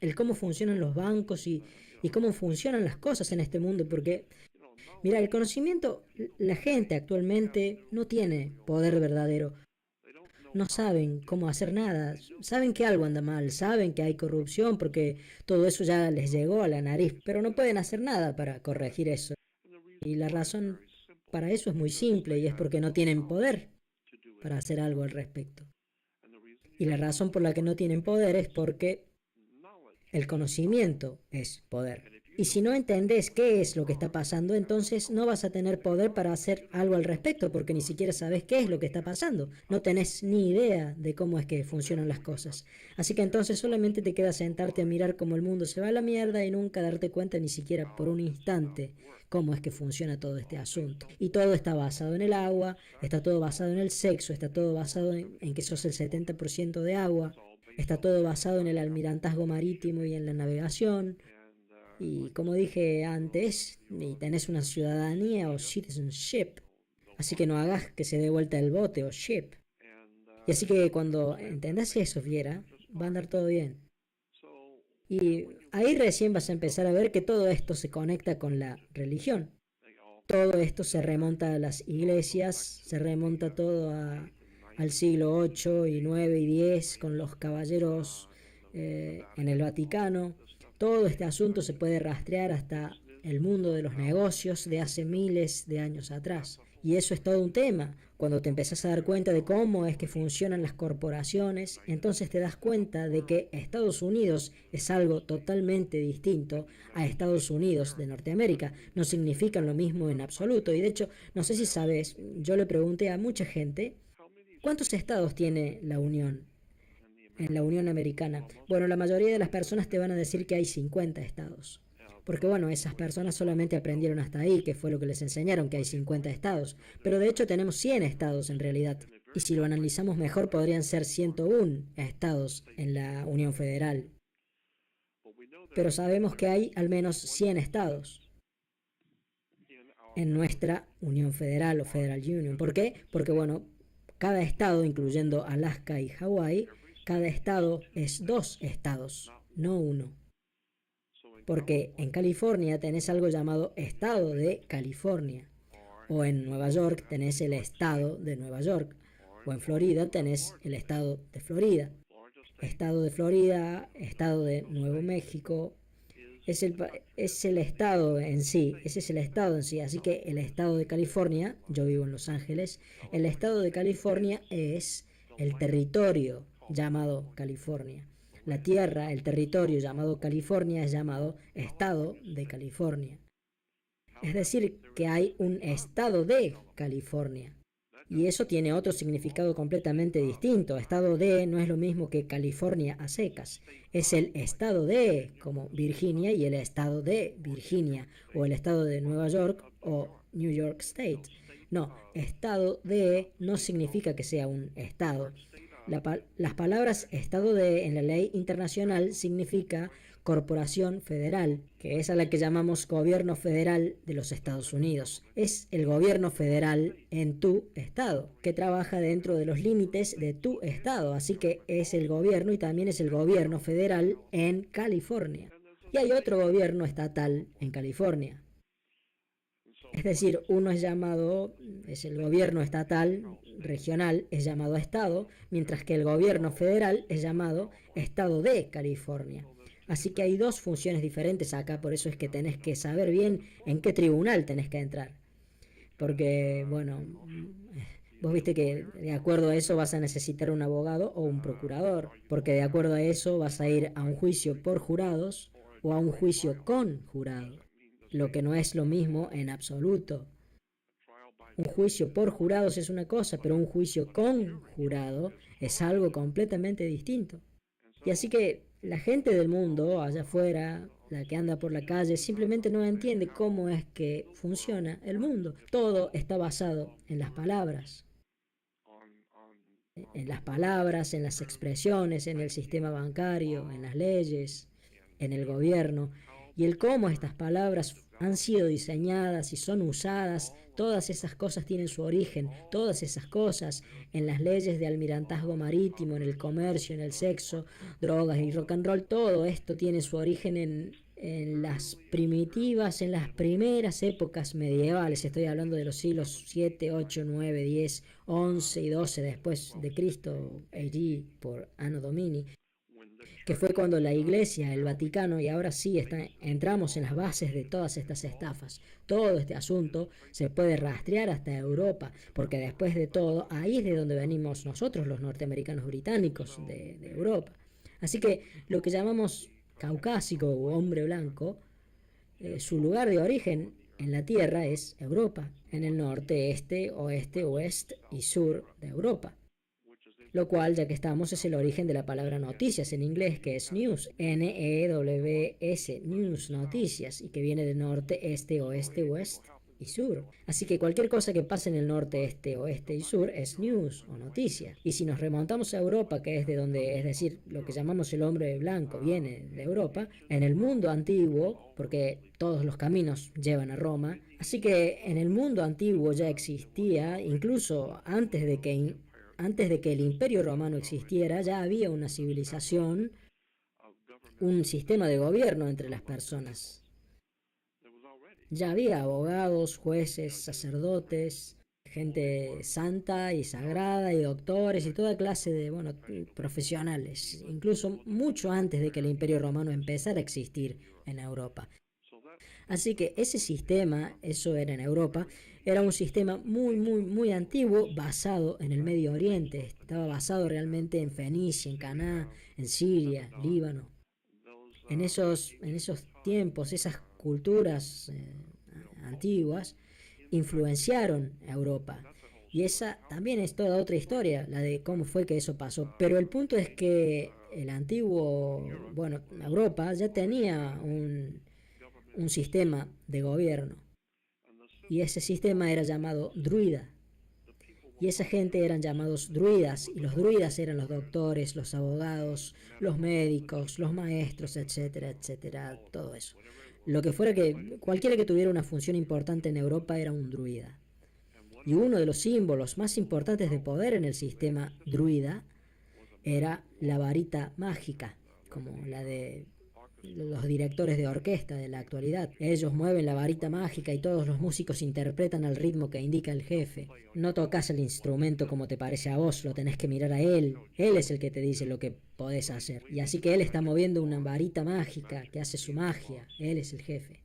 el cómo funcionan los bancos y cómo funcionan las cosas en este mundo, porque mira, el conocimiento, la gente actualmente no tiene poder verdadero. No saben cómo hacer nada, saben que algo anda mal, saben que hay corrupción porque todo eso ya les llegó a la nariz, pero no pueden hacer nada para corregir eso. Y la razón para eso es muy simple y es porque no tienen poder para hacer algo al respecto. Y la razón por la que no tienen poder es porque el conocimiento es poder. Y si no entendés qué es lo que está pasando, entonces no vas a tener poder para hacer algo al respecto, porque ni siquiera sabes qué es lo que está pasando. No tenés ni idea de cómo es que funcionan las cosas. Así que entonces solamente te queda sentarte a mirar cómo el mundo se va a la mierda y nunca darte cuenta ni siquiera por un instante cómo es que funciona todo este asunto. Y todo está basado en el agua, está todo basado en el sexo, está todo basado en que sos el 70% de agua, está todo basado en el almirantazgo marítimo y en la navegación. Y como dije antes, y tenés una ciudadanía o citizenship, así que no hagas que se dé vuelta el bote o ship. Y así que cuando entendás eso, Fiera, va a andar todo bien. Y ahí recién vas a empezar a ver que todo esto se conecta con la religión. Todo esto se remonta a las iglesias, se remonta todo al siglo 8 y 9 y 10 con los caballeros en el Vaticano. Todo este asunto se puede rastrear hasta el mundo de los negocios de hace miles de años atrás. Y eso es todo un tema. Cuando te empezás a dar cuenta de cómo es que funcionan las corporaciones, entonces te das cuenta de que Estados Unidos es algo totalmente distinto a Estados Unidos de Norteamérica. No significan lo mismo en absoluto. Y de hecho, no sé si sabes, yo le pregunté a mucha gente, ¿cuántos estados tiene la Unión? En la Unión Americana. Bueno, la mayoría de las personas te van a decir que hay 50 estados. Porque bueno, esas personas solamente aprendieron hasta ahí, que fue lo que les enseñaron, que hay 50 estados. Pero de hecho tenemos 100 estados en realidad. Y si lo analizamos mejor, podrían ser 101 estados en la Unión Federal. Pero sabemos que hay al menos 100 estados en nuestra Unión Federal o Federal Union. ¿Por qué? Porque bueno, cada estado, incluyendo Alaska y Hawái, cada estado es dos estados, no uno. Porque en California tenés algo llamado Estado de California. O en Nueva York tenés el Estado de Nueva York. O en Florida tenés el Estado de Florida. Estado de Florida, Estado de Nuevo México. Es el estado en sí, ese es el estado en sí. Así que el Estado de California, yo vivo en Los Ángeles, el Estado de California es el territorio llamado California. La tierra, el territorio llamado California es llamado Estado de California. Es decir, que hay un estado de California. Y eso tiene otro significado completamente distinto. Estado de no es lo mismo que California a secas. Es el estado de, como Virginia, y el estado de Virginia, o el estado de Nueva York, o New York State. No, estado de no significa que sea un estado. Las palabras estado de en la ley internacional significa corporación federal, que es a la que llamamos gobierno federal de los Estados Unidos. Es el gobierno federal en tu estado, que trabaja dentro de los límites de tu estado, así que es el gobierno y también es el gobierno federal en California. Y hay otro gobierno estatal en California. Es decir, uno es el gobierno estatal, regional, es llamado Estado, mientras que el gobierno federal es llamado Estado de California. Así que hay dos funciones diferentes acá, por eso es que tenés que saber bien en qué tribunal tenés que entrar. Porque, bueno, vos viste que de acuerdo a eso vas a necesitar un abogado o un procurador, porque de acuerdo a eso vas a ir a un juicio por jurados o a un juicio con jurado, lo que no es lo mismo en absoluto. Un juicio por jurados es una cosa, pero un juicio con jurado es algo completamente distinto. Y así que la gente del mundo, allá afuera, la que anda por la calle, simplemente no entiende cómo es que funciona el mundo. Todo está basado en las palabras. En las palabras, en las expresiones, en el sistema bancario, en las leyes, en el gobierno. Y el cómo estas palabras han sido diseñadas y son usadas, todas esas cosas tienen su origen, todas esas cosas en las leyes de almirantazgo marítimo, en el comercio, en el sexo, drogas y rock and roll, todo esto tiene su origen en las primitivas, en las primeras épocas medievales. Estoy hablando de los siglos 7, 8, 9, 10, 11 y 12 después de Cristo, allí por Anno Domini, que fue cuando la Iglesia, el Vaticano, y ahora sí entramos en las bases de todas estas estafas. Todo este asunto se puede rastrear hasta Europa, porque después de todo, ahí es de donde venimos nosotros, los norteamericanos británicos de Europa. Así que lo que llamamos caucásico o hombre blanco, su lugar de origen en la Tierra es Europa, en el norte, este, oeste, oeste y sur de Europa. Lo cual, ya que estamos, es el origen de la palabra noticias en inglés, que es news, N-E-W-S, news, noticias, y que viene de norte, este, oeste, west y sur. Así que cualquier cosa que pase en el norte, este, oeste y sur es news o noticia. Y si nos remontamos a Europa, que es de donde, es decir, lo que llamamos el hombre blanco viene de Europa, en el mundo antiguo, porque todos los caminos llevan a Roma, así que en el mundo antiguo ya existía, incluso antes de que el Imperio Romano existiera, ya había una civilización, un sistema de gobierno entre las personas. Ya había abogados, jueces, sacerdotes, gente santa y sagrada y doctores y toda clase de, profesionales, incluso mucho antes de que el Imperio Romano empezara a existir en Europa. Así que ese sistema, eso era en Europa, era un sistema muy, muy, muy antiguo, basado en el Medio Oriente. Estaba basado realmente en Fenicia, en Canaá, en Siria, Líbano. En esos tiempos, esas culturas antiguas influenciaron a Europa. Y esa también es toda otra historia, la de cómo fue que eso pasó. Pero el punto es que el antiguo, Europa ya tenía un sistema de gobierno. Y ese sistema era llamado druida. Y esa gente eran llamados druidas. Y los druidas eran los doctores, los abogados, los médicos, los maestros, etcétera, etcétera, todo eso. Lo que fuera que cualquiera que tuviera una función importante en Europa era un druida. Y uno de los símbolos más importantes de poder en el sistema druida era la varita mágica, como la de los directores de orquesta de la actualidad. Ellos mueven la varita mágica y todos los músicos interpretan al ritmo que indica el jefe. No tocas el instrumento como te parece a vos, lo tenés que mirar a él. Él es el que te dice lo que podés hacer. Y así que él está moviendo una varita mágica que hace su magia. Él es el jefe.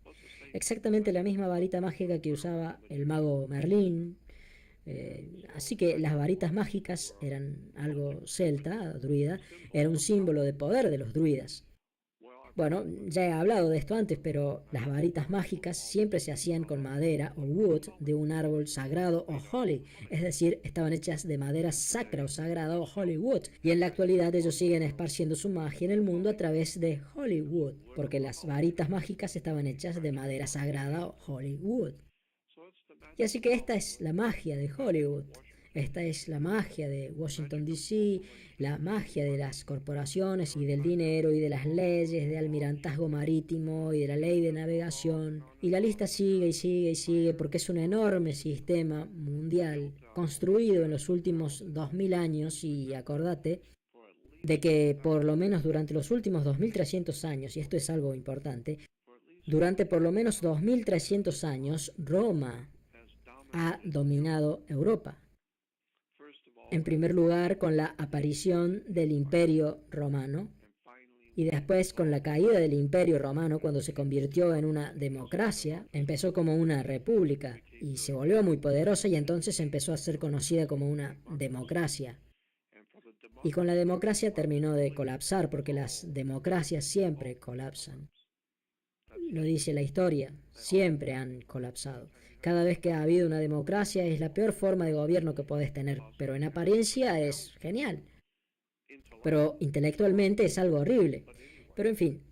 Exactamente la misma varita mágica que usaba el mago Merlín, Así que las varitas mágicas eran algo celta, druida, era un símbolo de poder de los druidas. Bueno, ya he hablado de esto antes, pero las varitas mágicas siempre se hacían con madera o wood de un árbol sagrado o holy, es decir, estaban hechas de madera sacra o sagrada o holy wood, y en la actualidad ellos siguen esparciendo su magia en el mundo a través de Hollywood, porque las varitas mágicas estaban hechas de madera sagrada o holy wood. Y así que esta es la magia de Hollywood. Esta es la magia de Washington, D.C., la magia de las corporaciones y del dinero y de las leyes de almirantazgo marítimo y de la ley de navegación. Y la lista sigue y sigue y sigue porque es un enorme sistema mundial construido en los últimos 2000 años y acordate de que por lo menos durante los últimos 2300 años, y esto es algo importante, durante por lo menos 2300 años Roma ha dominado Europa. En primer lugar, con la aparición del Imperio Romano y después con la caída del Imperio Romano cuando se convirtió en una democracia, empezó como una república y se volvió muy poderosa y entonces empezó a ser conocida como una democracia. Y con la democracia terminó de colapsar porque las democracias siempre colapsan. Lo dice la historia, siempre han colapsado. Cada vez que ha habido una democracia es la peor forma de gobierno que podés tener, pero en apariencia es genial. Pero intelectualmente es algo horrible. Pero en fin.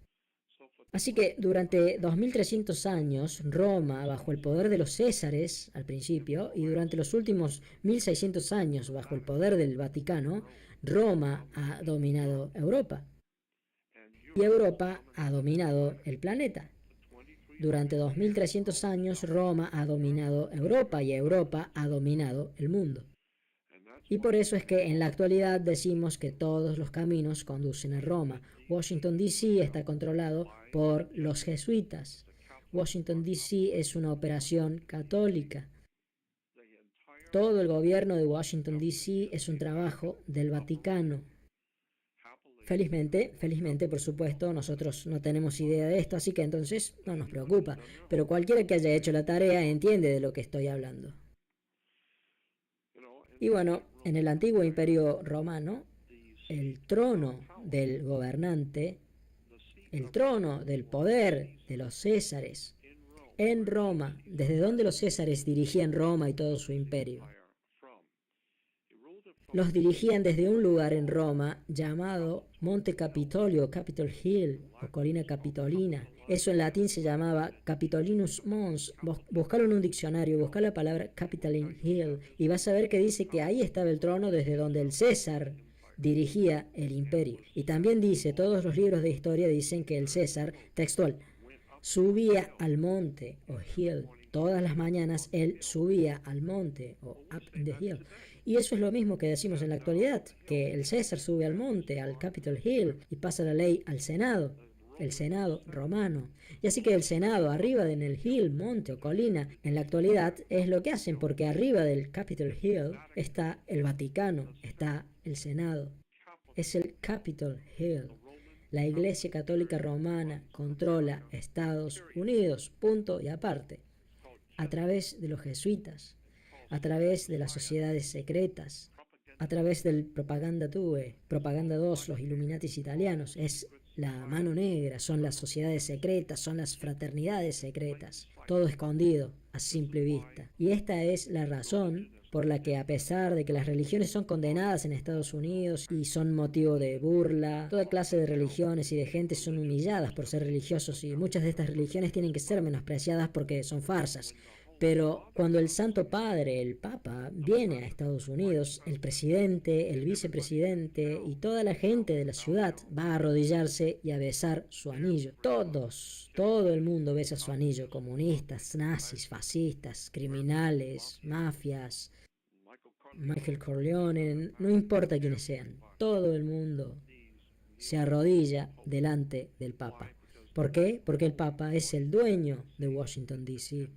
Así que durante 2300 años, Roma, bajo el poder de los Césares al principio, y durante los últimos 1600 años, bajo el poder del Vaticano, Roma ha dominado Europa. Y Europa ha dominado el planeta. Durante 2300 años Roma ha dominado Europa y Europa ha dominado el mundo. Y por eso es que en la actualidad decimos que todos los caminos conducen a Roma. Washington, D.C. está controlado por los jesuitas. Washington, D.C. es una operación católica. Todo el gobierno de Washington, D.C. es un trabajo del Vaticano. Felizmente, por supuesto, nosotros no tenemos idea de esto, así que entonces no nos preocupa. Pero cualquiera que haya hecho la tarea entiende de lo que estoy hablando. Y bueno, en el antiguo imperio romano, el trono del gobernante, el trono del poder de los césares en Roma, desde donde los césares dirigían Roma y todo su imperio. Los dirigían desde un lugar en Roma llamado Monte Capitolio, Capitol Hill o Colina Capitolina. Eso en latín se llamaba Capitolinus Mons. Buscalo en un diccionario, busca la palabra Capitoline Hill y vas a ver que dice que ahí estaba el trono desde donde el César dirigía el imperio. Y también dice, todos los libros de historia dicen que el César, textual, subía al monte o hill. Todas las mañanas él subía al monte o up in the hill. Y eso es lo mismo que decimos en la actualidad, que el César sube al monte, al Capitol Hill, y pasa la ley al Senado, el Senado romano. Y así que el Senado, arriba en el hill, monte o colina, en la actualidad es lo que hacen, porque arriba del Capitol Hill está el Vaticano, está el Senado. Es el Capitol Hill. La Iglesia Católica Romana controla Estados Unidos, punto y aparte, a través de los jesuitas, a través de las sociedades secretas, a través del Propaganda Tue, Propaganda 2, los Illuminatis italianos. Es la mano negra, son las sociedades secretas, son las fraternidades secretas, todo escondido a simple vista. Y esta es la razón por la que, a pesar de que las religiones son condenadas en Estados Unidos y son motivo de burla, toda clase de religiones y de gente son humilladas por ser religiosos, y muchas de estas religiones tienen que ser menospreciadas porque son farsas. Pero cuando el Santo Padre, el Papa, viene a Estados Unidos, el presidente, el vicepresidente y toda la gente de la ciudad va a arrodillarse y a besar su anillo. Todo el mundo besa su anillo. Comunistas, nazis, fascistas, criminales, mafias, Michael Corleone, no importa quiénes sean. Todo el mundo se arrodilla delante del Papa. ¿Por qué? Porque el Papa es el dueño de Washington, D.C.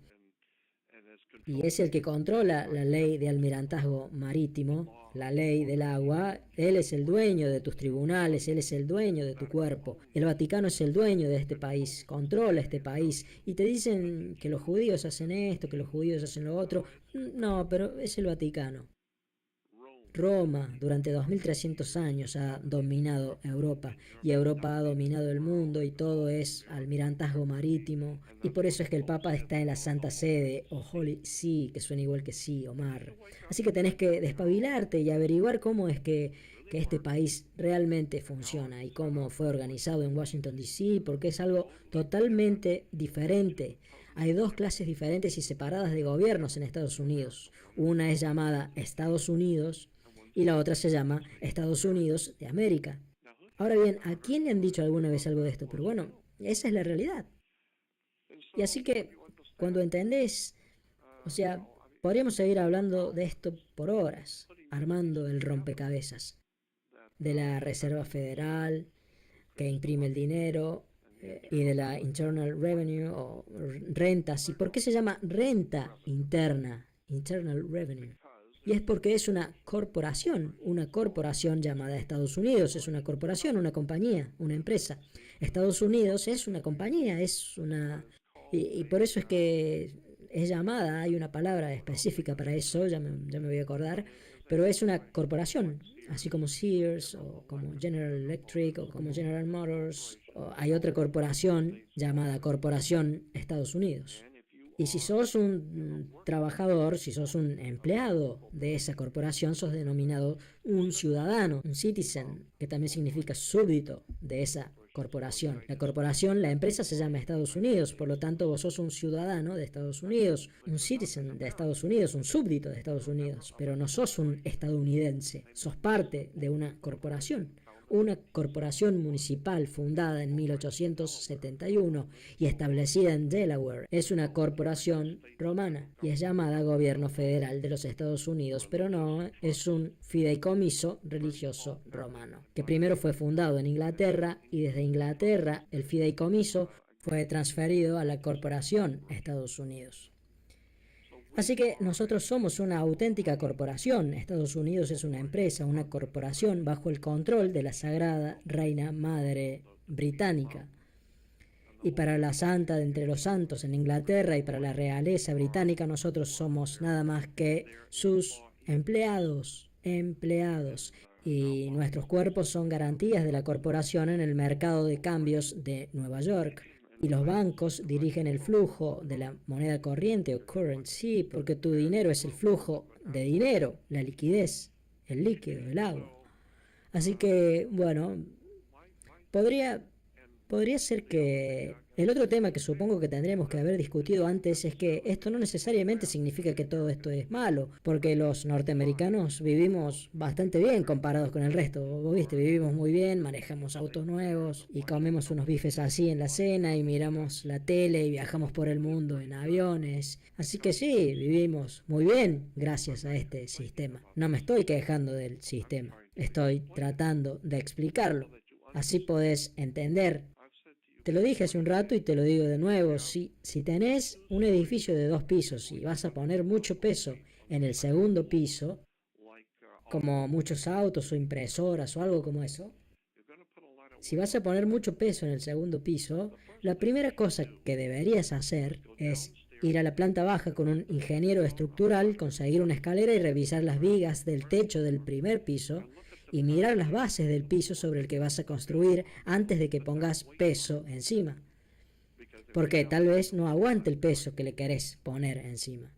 y es el que controla la ley de almirantazgo marítimo, la ley del agua. Él es el dueño de tus tribunales, él es el dueño de tu cuerpo. El Vaticano es el dueño de este país, controla este país. Y te dicen que los judíos hacen esto, que los judíos hacen lo otro. No, pero es el Vaticano. Roma durante 2300 años ha dominado Europa y Europa ha dominado el mundo y todo es almirantazgo marítimo y por eso es que el Papa está en la Santa Sede o Holy See, que suena igual que sí o mar. Así que tenés que despabilarte y averiguar cómo es que este país realmente funciona y cómo fue organizado en Washington, D.C., porque es algo totalmente diferente. Hay dos clases diferentes y separadas de gobiernos en Estados Unidos. Una es llamada Estados Unidos y la otra se llama Estados Unidos de América. Ahora bien, ¿a quién le han dicho alguna vez algo de esto? Pero bueno, esa es la realidad. Y así que cuando entendés, o sea, podríamos seguir hablando de esto por horas, armando el rompecabezas de la Reserva Federal que imprime el dinero y de la Internal Revenue o rentas. ¿Y por qué se llama renta interna? Internal Revenue. Y es porque es una corporación llamada Estados Unidos, es una corporación, una compañía, una empresa. Estados Unidos es una compañía, es una... Y por eso es que es llamada, hay una palabra específica para eso, ya me voy a acordar, pero es una corporación, así como Sears o como General Electric o como General Motors. O hay otra corporación llamada Corporación Estados Unidos. Y si sos un trabajador, si sos un empleado de esa corporación, sos denominado un ciudadano, un citizen, que también significa súbdito de esa corporación. La corporación, la empresa se llama Estados Unidos, por lo tanto vos sos un ciudadano de Estados Unidos, un citizen de Estados Unidos, un súbdito de Estados Unidos, pero no sos un estadounidense, sos parte de una corporación municipal fundada en 1871 y establecida en Delaware. Es una corporación romana y es llamada Gobierno Federal de los Estados Unidos, pero no, es un fideicomiso religioso romano, que primero fue fundado en Inglaterra y desde Inglaterra el fideicomiso fue transferido a la corporación Estados Unidos. Así que nosotros somos una auténtica corporación. Estados Unidos es una empresa, una corporación bajo el control de la Sagrada Reina Madre Británica. Y para la Santa de entre los santos en Inglaterra y para la realeza británica nosotros somos nada más que sus empleados. Y nuestros cuerpos son garantías de la corporación en el mercado de cambios de Nueva York. Y los bancos dirigen el flujo de la moneda corriente o currency, porque tu dinero es el flujo de dinero, la liquidez, el líquido, el agua. Así que, bueno, podría ser que el otro tema que supongo que tendremos que haber discutido antes es que esto no necesariamente significa que todo esto es malo, porque los norteamericanos vivimos bastante bien comparados con el resto. Vos viste, vivimos muy bien, manejamos autos nuevos y comemos unos bifes así en la cena y miramos la tele y viajamos por el mundo en aviones. Así que sí, vivimos muy bien gracias a este sistema. No me estoy quejando del sistema, estoy tratando de explicarlo. Así podés entender. Te lo dije hace un rato y te lo digo de nuevo, si tenés un edificio de 2 pisos y vas a poner mucho peso en el segundo piso, como muchos autos o impresoras o algo como eso, si vas a poner mucho peso en el segundo piso, la primera cosa que deberías hacer es ir a la planta baja con un ingeniero estructural, conseguir una escalera y revisar las vigas del techo del primer piso y mirar las bases del piso sobre el que vas a construir antes de que pongas peso encima. Porque tal vez no aguante el peso que le querés poner encima.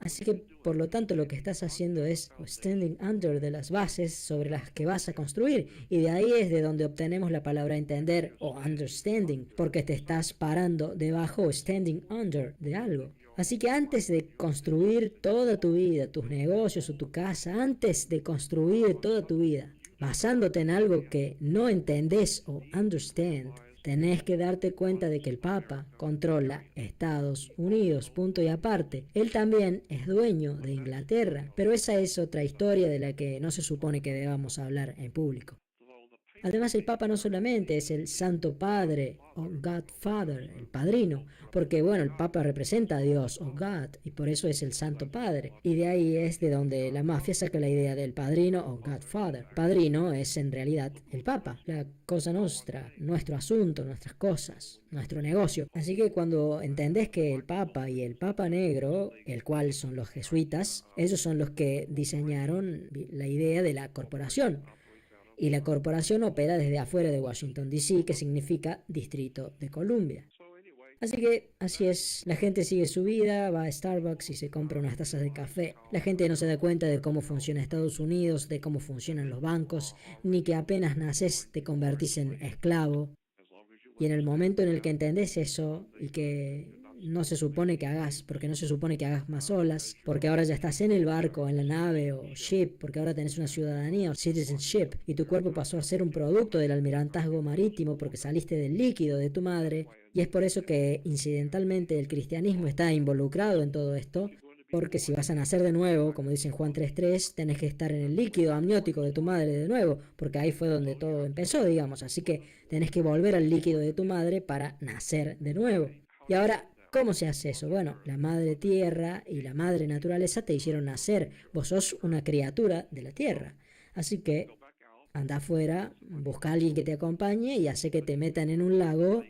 Así que, por lo tanto, lo que estás haciendo es standing under de las bases sobre las que vas a construir. Y de ahí es de donde obtenemos la palabra entender o understanding, porque te estás parando debajo o standing under de algo. Así que antes de construir toda tu vida, tus negocios o tu casa, antes de construir toda tu vida, basándote en algo que no entendés o understand, tenés que darte cuenta de que el Papa controla Estados Unidos, punto y aparte. Él también es dueño de Inglaterra, pero esa es otra historia de la que no se supone que debamos hablar en público. Además, el Papa no solamente es el Santo Padre o Godfather, el padrino, porque bueno, el Papa representa a Dios o God y por eso es el Santo Padre. Y de ahí es de donde la mafia saca la idea del padrino o Godfather. Padrino es en realidad el Papa, la cosa nuestra, nuestro asunto, nuestras cosas, nuestro negocio. Así que cuando entendés que el Papa y el Papa Negro, el cual son los jesuitas, ellos son los que diseñaron la idea de la corporación. Y la corporación opera desde afuera de Washington, D.C., que significa Distrito de Columbia. Así que así es, la gente sigue su vida, va a Starbucks y se compra unas tazas de café. La gente no se da cuenta de cómo funciona Estados Unidos, de cómo funcionan los bancos, ni que apenas naces te convertís en esclavo. Y en el momento en el que entendés eso y que no se supone que hagas, porque no se supone que hagas más olas, porque ahora ya estás en el barco, en la nave o ship, porque ahora tenés una ciudadanía o citizenship y tu cuerpo pasó a ser un producto del almirantazgo marítimo porque saliste del líquido de tu madre, y es por eso que incidentalmente el cristianismo está involucrado en todo esto. Porque si vas a nacer de nuevo, como dice en Juan 3.3, tenés que estar en el líquido amniótico de tu madre de nuevo, porque ahí fue donde todo empezó, digamos. Así que tenés que volver al líquido de tu madre para nacer de nuevo. Y ahora, ¿cómo se hace eso? Bueno, la madre tierra y la madre naturaleza te hicieron nacer. Vos sos una criatura de la tierra. Así que anda afuera, busca a alguien que te acompañe y hace que te metan en un lago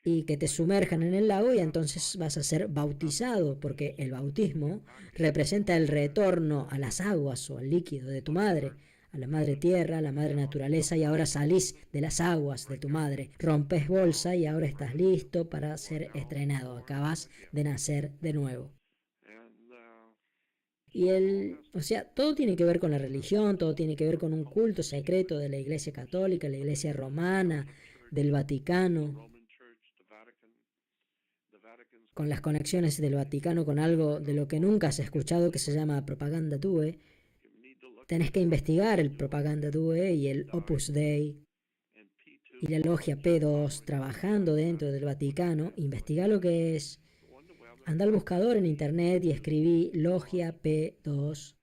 y que te sumerjan en el lago y entonces vas a ser bautizado, porque el bautismo representa el retorno a las aguas o al líquido de tu madre, a la madre tierra, a la madre naturaleza, y ahora salís de las aguas de tu madre, rompes bolsa y ahora estás listo para ser estrenado, acabas de nacer de nuevo. Y o sea, todo tiene que ver con la religión, todo tiene que ver con un culto secreto de la Iglesia Católica, la Iglesia Romana, del Vaticano, con las conexiones del Vaticano con algo de lo que nunca has escuchado que se llama propaganda Due. Tenés que investigar el propaganda Due y el Opus Dei y la logia P2 trabajando dentro del Vaticano. Investiga lo que es. Anda al buscador en internet y escribí logia P2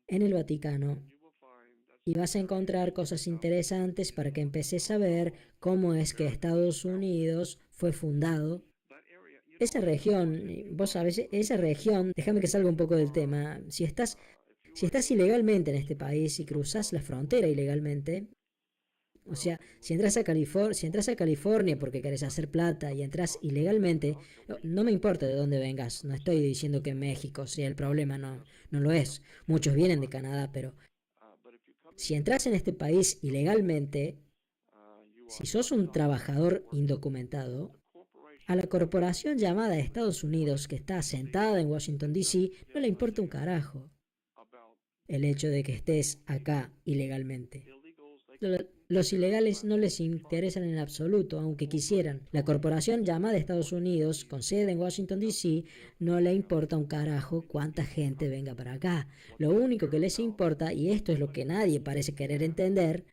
en el Vaticano y vas a encontrar cosas interesantes para que empeces a ver cómo es que Estados Unidos fue fundado. Esa región, vos sabés, esa región, déjame que salga un poco del tema, si estás ilegalmente en este país y cruzas la frontera ilegalmente, o sea, si entras a California porque querés hacer plata y entras ilegalmente, no me importa de dónde vengas, no estoy diciendo que México sea el problema, no, no lo es. Muchos vienen de Canadá, pero si entras en este país ilegalmente, si sos un trabajador indocumentado, a la corporación llamada Estados Unidos, que está asentada en Washington, D.C., no le importa un carajo el hecho de que estés acá ilegalmente. Los ilegales no les interesan en absoluto, aunque quisieran. La corporación llamada Estados Unidos, con sede en Washington, D.C., no le importa un carajo cuánta gente venga para acá. Lo único que les importa, y esto es lo que nadie parece querer entender,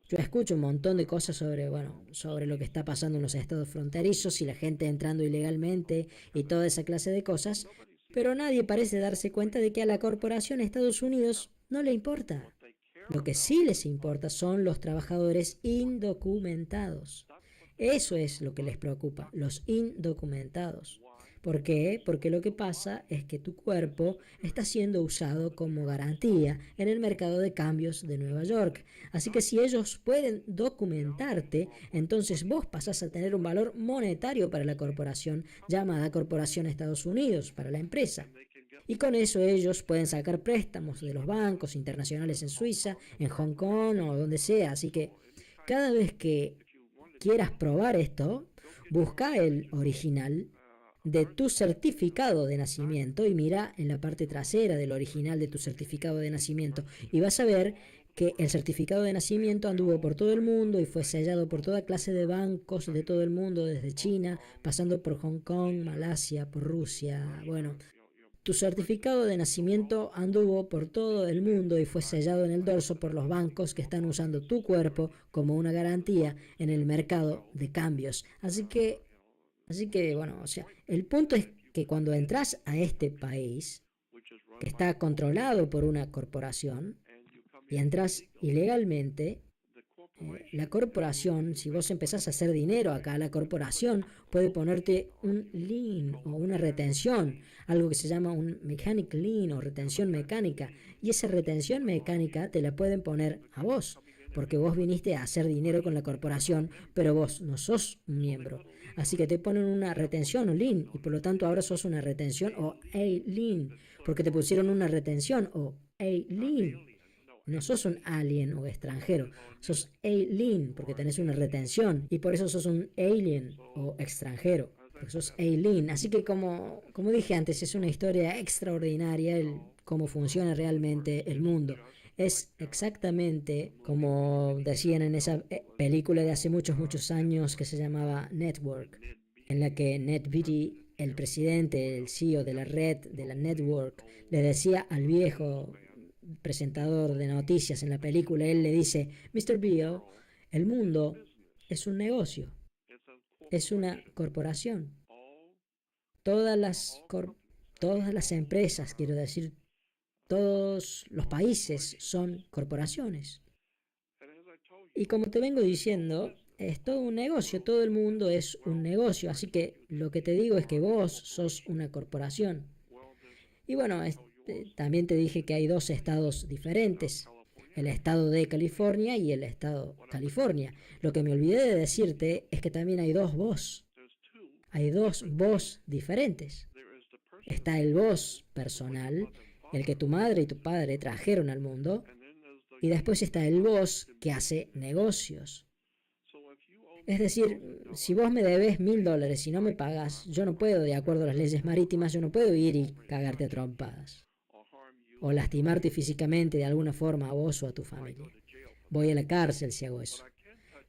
yo escucho un montón de cosas sobre lo que está pasando en los estados fronterizos y la gente entrando ilegalmente y toda esa clase de cosas, pero nadie parece darse cuenta de que a la corporación Estados Unidos no le importa. Lo que sí les importa son los trabajadores indocumentados. Eso es lo que les preocupa, los indocumentados. ¿Por qué? Porque lo que pasa es que tu cuerpo está siendo usado como garantía en el mercado de cambios de Nueva York. Así que si ellos pueden documentarte, entonces vos pasás a tener un valor monetario para la corporación llamada Corporación Estados Unidos, para la empresa. Y con eso ellos pueden sacar préstamos de los bancos internacionales en Suiza, en Hong Kong o donde sea. Así que cada vez que quieras probar esto, busca el original de tu certificado de nacimiento y mira en la parte trasera del original de tu certificado de nacimiento y vas a ver que el certificado de nacimiento anduvo por todo el mundo y fue sellado por toda clase de bancos de todo el mundo, desde China, pasando por Hong Kong, Malasia, por Rusia. Bueno, tu certificado de nacimiento anduvo por todo el mundo y fue sellado en el dorso por los bancos que están usando tu cuerpo como una garantía en el mercado de cambios. Así que bueno, o sea, el punto es que cuando entras a este país, que está controlado por una corporación, y entras ilegalmente, la corporación, si vos empezás a hacer dinero acá, la corporación puede ponerte un lien o una retención, algo que se llama un mechanic lien o retención mecánica, y esa retención mecánica te la pueden poner a vos, porque vos viniste a hacer dinero con la corporación, pero vos no sos un miembro. Así que te ponen una retención o lien, y por lo tanto ahora sos una retención o a lien, porque te pusieron una retención o a lien. No sos un alien o extranjero, sos alien porque tenés una retención y por eso sos un alien o extranjero, porque sos alien. Así que como dije antes, es una historia extraordinaria cómo funciona realmente el mundo. Es exactamente como decían en esa película de hace muchos, muchos años que se llamaba Network, en la que Ned Beatty, el presidente, el CEO de la red, de la network, le decía al viejo presentador de noticias en la película, él le dice, Mr. Beale, el mundo es un negocio, es una corporación. Todas las, todas las empresas, quiero decir, todos los países son corporaciones. Y como te vengo diciendo, es todo un negocio, todo el mundo es un negocio, así que lo que te digo es que vos sos una corporación. Y bueno, también te dije que hay dos estados diferentes, el estado de California y el estado California. Lo que me olvidé de decirte es que también hay dos vos. Hay dos vos diferentes. Está el vos personal, el que tu madre y tu padre trajeron al mundo, y después está el vos que hace negocios. Es decir, si vos me debes $1000 y no me pagas, yo no puedo, de acuerdo a las leyes marítimas, yo no puedo ir y cagarte a trompadas o lastimarte físicamente de alguna forma a vos o a tu familia. Voy a la cárcel si hago eso.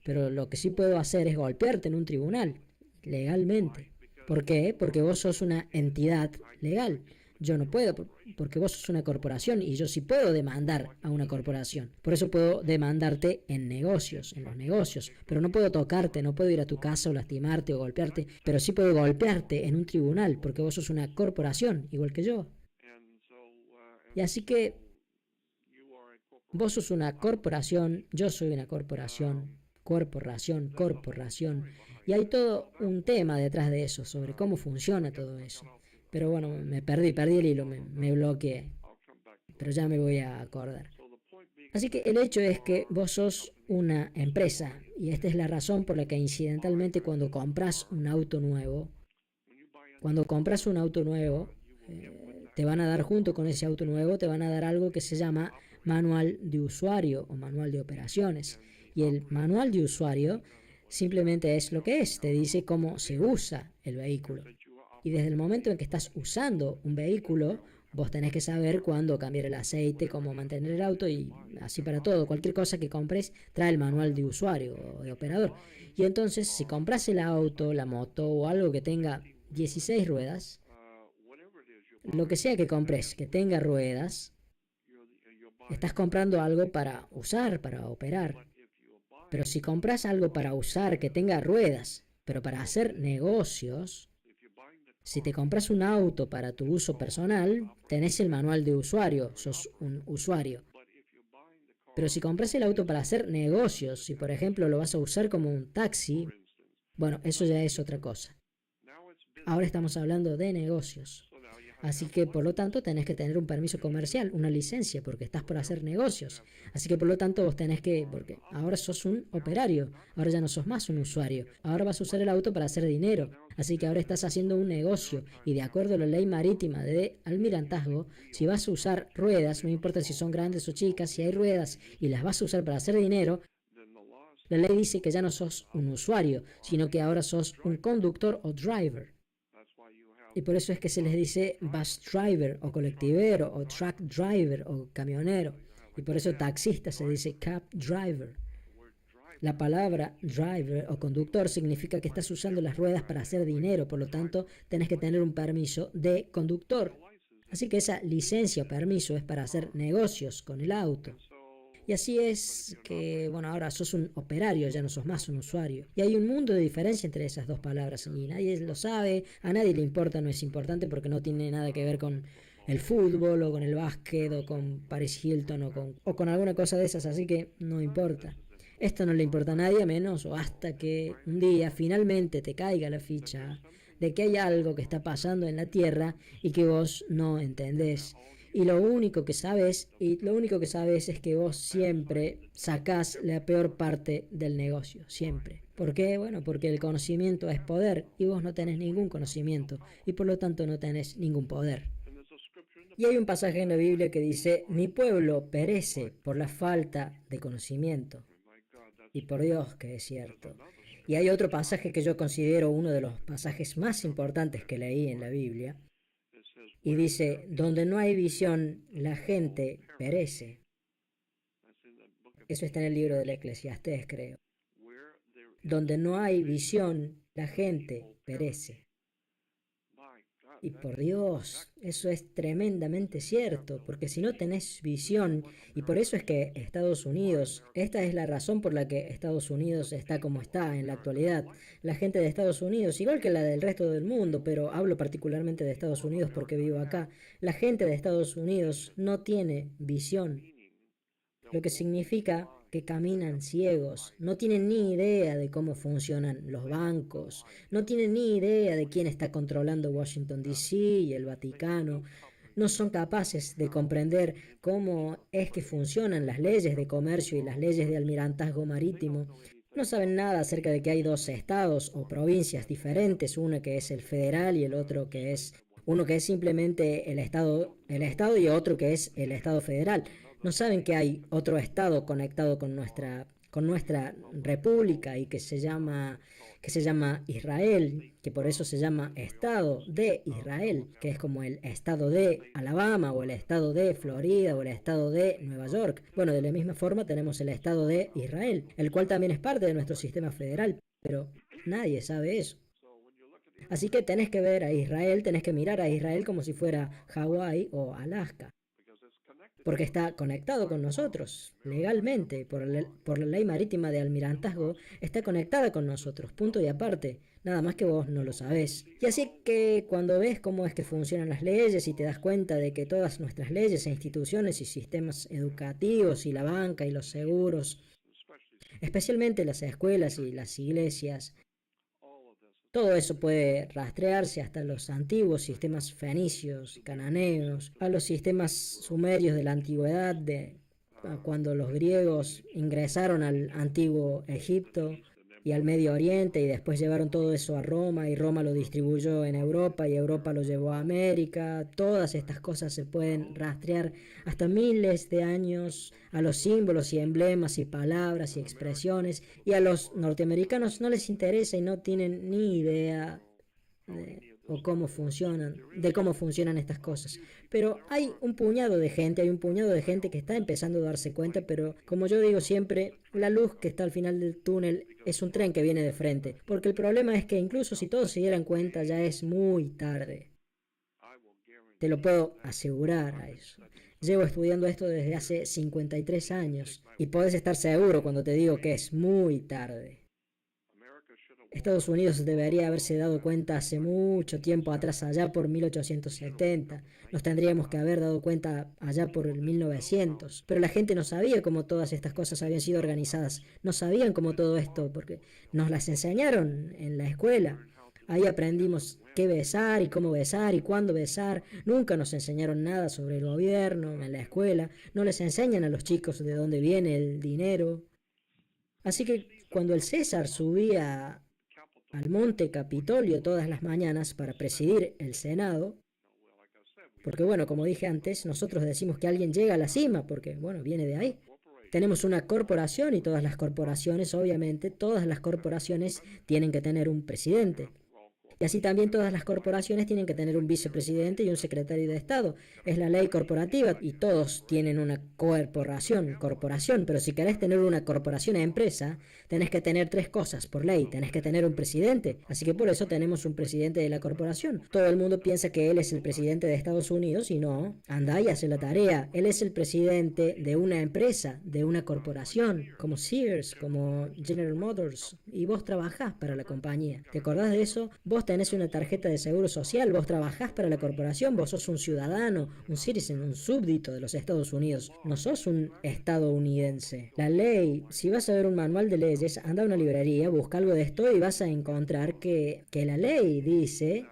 Pero lo que sí puedo hacer es golpearte en un tribunal, legalmente. ¿Por qué? Porque vos sos una entidad legal. Yo no puedo, porque vos sos una corporación y yo sí puedo demandar a una corporación. Por eso puedo demandarte en negocios, en los negocios. Pero no puedo tocarte, no puedo ir a tu casa o lastimarte o golpearte, pero sí puedo golpearte en un tribunal, porque vos sos una corporación, igual que yo. Y así que vos sos una corporación, yo soy una corporación, corporación. Y hay todo un tema detrás de eso, sobre cómo funciona todo eso. Pero bueno, perdí el hilo, me bloqueé. Pero ya me voy a acordar. Así que el hecho es que vos sos una empresa, y esta es la razón por la que incidentalmente cuando compras un auto nuevo, te van a dar junto con ese auto nuevo, te van a dar algo que se llama manual de usuario o manual de operaciones. Y el manual de usuario simplemente es lo que es, te dice cómo se usa el vehículo. Y desde el momento en que estás usando un vehículo, vos tenés que saber cuándo cambiar el aceite, cómo mantener el auto y así para todo. Cualquier cosa que compres trae el manual de usuario o de operador. Y entonces si compras el auto, la moto o algo que tenga 16 ruedas, lo que sea que compres que tenga ruedas, estás comprando algo para usar, para operar. Pero si compras algo para usar que tenga ruedas, pero para hacer negocios, si te compras un auto para tu uso personal, tenés el manual de usuario, sos un usuario. Pero si compras el auto para hacer negocios, si por ejemplo lo vas a usar como un taxi, bueno, eso ya es otra cosa. Ahora estamos hablando de negocios. Así que por lo tanto tenés que tener un permiso comercial, una licencia, porque estás por hacer negocios. Así que por lo tanto vos tenés que, porque ahora sos un operario, ahora ya no sos más un usuario, ahora vas a usar el auto para hacer dinero. Así que ahora estás haciendo un negocio y de acuerdo a la ley marítima de almirantazgo, si vas a usar ruedas, no importa si son grandes o chicas, si hay ruedas y las vas a usar para hacer dinero, la ley dice que ya no sos un usuario, sino que ahora sos un conductor o driver. Y por eso es que se les dice bus driver o colectivero o truck driver o camionero. Y por eso taxista se dice cab driver. La palabra driver o conductor significa que estás usando las ruedas para hacer dinero, por lo tanto tenés que tener un permiso de conductor. Así que esa licencia o permiso es para hacer negocios con el auto. Y así es que, bueno, ahora sos un operario, ya no sos más un usuario. Y hay un mundo de diferencia entre esas dos palabras y nadie lo sabe, a nadie le importa, no es importante porque no tiene nada que ver con el fútbol o con el básquet o con Paris Hilton o con alguna cosa de esas, así que no importa. Esto no le importa a nadie menos o hasta que un día finalmente te caiga la ficha de que hay algo que está pasando en la Tierra y que vos no entendés. Y lo único que sabes es que vos siempre sacás la peor parte del negocio, siempre. ¿Por qué? Bueno, porque el conocimiento es poder y vos no tenés ningún conocimiento y por lo tanto no tenés ningún poder. Y hay un pasaje en la Biblia que dice, mi pueblo perece por la falta de conocimiento. Y por Dios que es cierto. Y hay otro pasaje que yo considero uno de los pasajes más importantes que leí en la Biblia. Y dice, donde no hay visión, la gente perece. Eso está en el libro del Eclesiastés, creo. Donde no hay visión, la gente perece. Y por Dios, eso es tremendamente cierto, porque si no tenés visión, y por eso es que Estados Unidos, esta es la razón por la que Estados Unidos está como está en la actualidad. La gente de Estados Unidos, igual que la del resto del mundo, pero hablo particularmente de Estados Unidos porque vivo acá, la gente de Estados Unidos no tiene visión, lo que significa que caminan ciegos, no tienen ni idea de cómo funcionan los bancos, no tienen ni idea de quién está controlando Washington, D.C. y el Vaticano, no son capaces de comprender cómo es que funcionan las leyes de comercio y las leyes de almirantazgo marítimo. No saben nada acerca de que hay dos estados o provincias diferentes, uno que es el federal y el otro que es uno que es simplemente el estado y otro que es el estado federal. No saben que hay otro estado conectado con nuestra república y que se llama Israel, que por eso se llama Estado de Israel, que es como el estado de Alabama o el estado de Florida o el estado de Nueva York. Bueno, de la misma forma tenemos el estado de Israel, el cual también es parte de nuestro sistema federal, pero nadie sabe eso. Así que tenés que ver a Israel, tenés que mirar a Israel como si fuera Hawái o Alaska, porque está conectado con nosotros, legalmente, por la ley marítima de almirantazgo, está conectada con nosotros, punto y aparte, nada más que vos no lo sabés. Y así que cuando ves cómo es que funcionan las leyes y te das cuenta de que todas nuestras leyes e instituciones y sistemas educativos y la banca y los seguros, especialmente las escuelas y las iglesias, todo eso puede rastrearse hasta los antiguos sistemas fenicios, cananeos, a los sistemas sumerios de la antigüedad, a cuando los griegos ingresaron al antiguo Egipto y al Medio Oriente y después llevaron todo eso a Roma y Roma lo distribuyó en Europa y Europa lo llevó a América. Todas estas cosas se pueden rastrear hasta miles de años a los símbolos y emblemas y palabras y expresiones, y a los norteamericanos no les interesa y no tienen ni idea de cómo funcionan estas cosas. Pero hay un puñado de gente que está empezando a darse cuenta, pero como yo digo siempre, la luz que está al final del túnel es un tren que viene de frente, porque el problema es que incluso si todos se dieran cuenta ya es muy tarde. Te lo puedo asegurar a eso. Llevo estudiando esto desde hace 53 años y podés estar seguro cuando te digo que es muy tarde. Estados Unidos debería haberse dado cuenta hace mucho tiempo atrás, allá por 1870. Nos tendríamos que haber dado cuenta allá por el 1900. Pero la gente no sabía cómo todas estas cosas habían sido organizadas. No sabían cómo todo esto, porque nos las enseñaron en la escuela. Ahí aprendimos qué besar y cómo besar y cuándo besar. Nunca nos enseñaron nada sobre el gobierno en la escuela. No les enseñan a los chicos de dónde viene el dinero. Así que cuando el César subía al monte Capitolio todas las mañanas para presidir el Senado, porque bueno, como dije antes, nosotros decimos que alguien llega a la cima, porque bueno, viene de ahí. Tenemos una corporación y todas las corporaciones, obviamente, todas las corporaciones tienen que tener un presidente. Y así también todas las corporaciones tienen que tener un vicepresidente y un secretario de Estado. Es la ley corporativa y todos tienen una corporación, pero si querés tener una corporación empresa, tenés que tener tres cosas por ley. Tenés que tener un presidente, así que por eso tenemos un presidente de la corporación. Todo el mundo piensa que él es el presidente de Estados Unidos y no, anda y hace la tarea. Él es el presidente de una empresa, de una corporación, como Sears, como General Motors, y vos trabajás para la compañía. ¿Te acordás de eso? Vos tenés una tarjeta de seguro social, vos trabajás para la corporación, vos sos un ciudadano, un citizen, un súbdito de los Estados Unidos, no sos un estadounidense. La ley, si vas a ver un manual de leyes, anda a una librería, busca algo de esto y vas a encontrar que la ley dice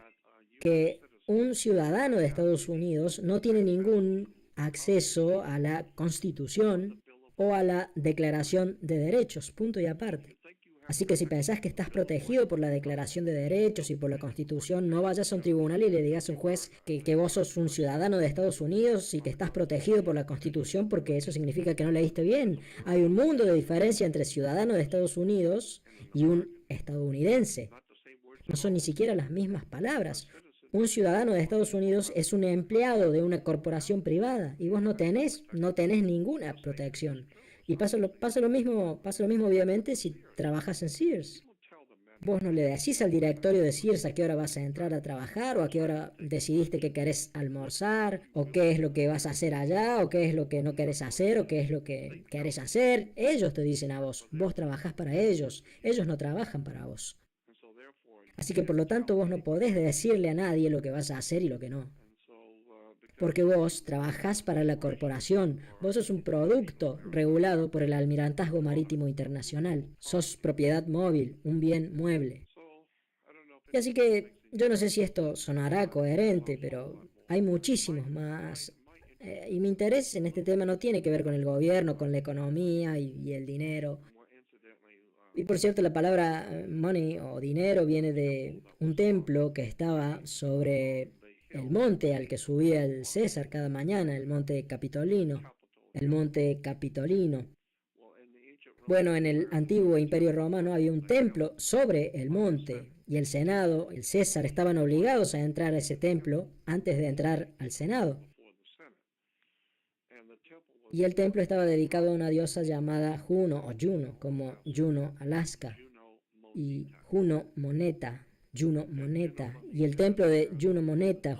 que un ciudadano de Estados Unidos no tiene ningún acceso a la Constitución o a la Declaración de Derechos, punto y aparte. Así que si pensás que estás protegido por la Declaración de Derechos y por la Constitución, no vayas a un tribunal y le digas a un juez que vos sos un ciudadano de Estados Unidos y que estás protegido por la Constitución, porque eso significa que no leíste bien. Hay un mundo de diferencia entre ciudadano de Estados Unidos y un estadounidense. No son ni siquiera las mismas palabras. Un ciudadano de Estados Unidos es un empleado de una corporación privada y vos no tenés ninguna protección. Y pasa lo mismo obviamente si trabajas en Sears. Vos no le decís al directorio de Sears a qué hora vas a entrar a trabajar o a qué hora decidiste que querés almorzar o qué es lo que vas a hacer allá o qué es lo que no querés hacer o qué es lo que querés hacer. Ellos te dicen a vos, vos trabajás para ellos no trabajan para vos. Así que por lo tanto vos no podés decirle a nadie lo que vas a hacer y lo que no. Porque vos trabajás para la corporación, vos sos un producto regulado por el Almirantazgo Marítimo Internacional, sos propiedad móvil, un bien mueble. Y así que yo no sé si esto sonará coherente, pero hay muchísimos más. Y mi interés en este tema no tiene que ver con el gobierno, con la economía y el dinero. Y por cierto, la palabra money o dinero viene de un templo que estaba sobre el monte al que subía el César cada mañana, el monte Capitolino. El monte Capitolino. Bueno, en el antiguo Imperio Romano había un templo sobre el monte y el Senado, el César, estaban obligados a entrar a ese templo antes de entrar al Senado. Y el templo estaba dedicado a una diosa llamada Juno o Juno, como Juno, Alaska, y Juno Moneta, Juno Moneta. Y el templo de Juno Moneta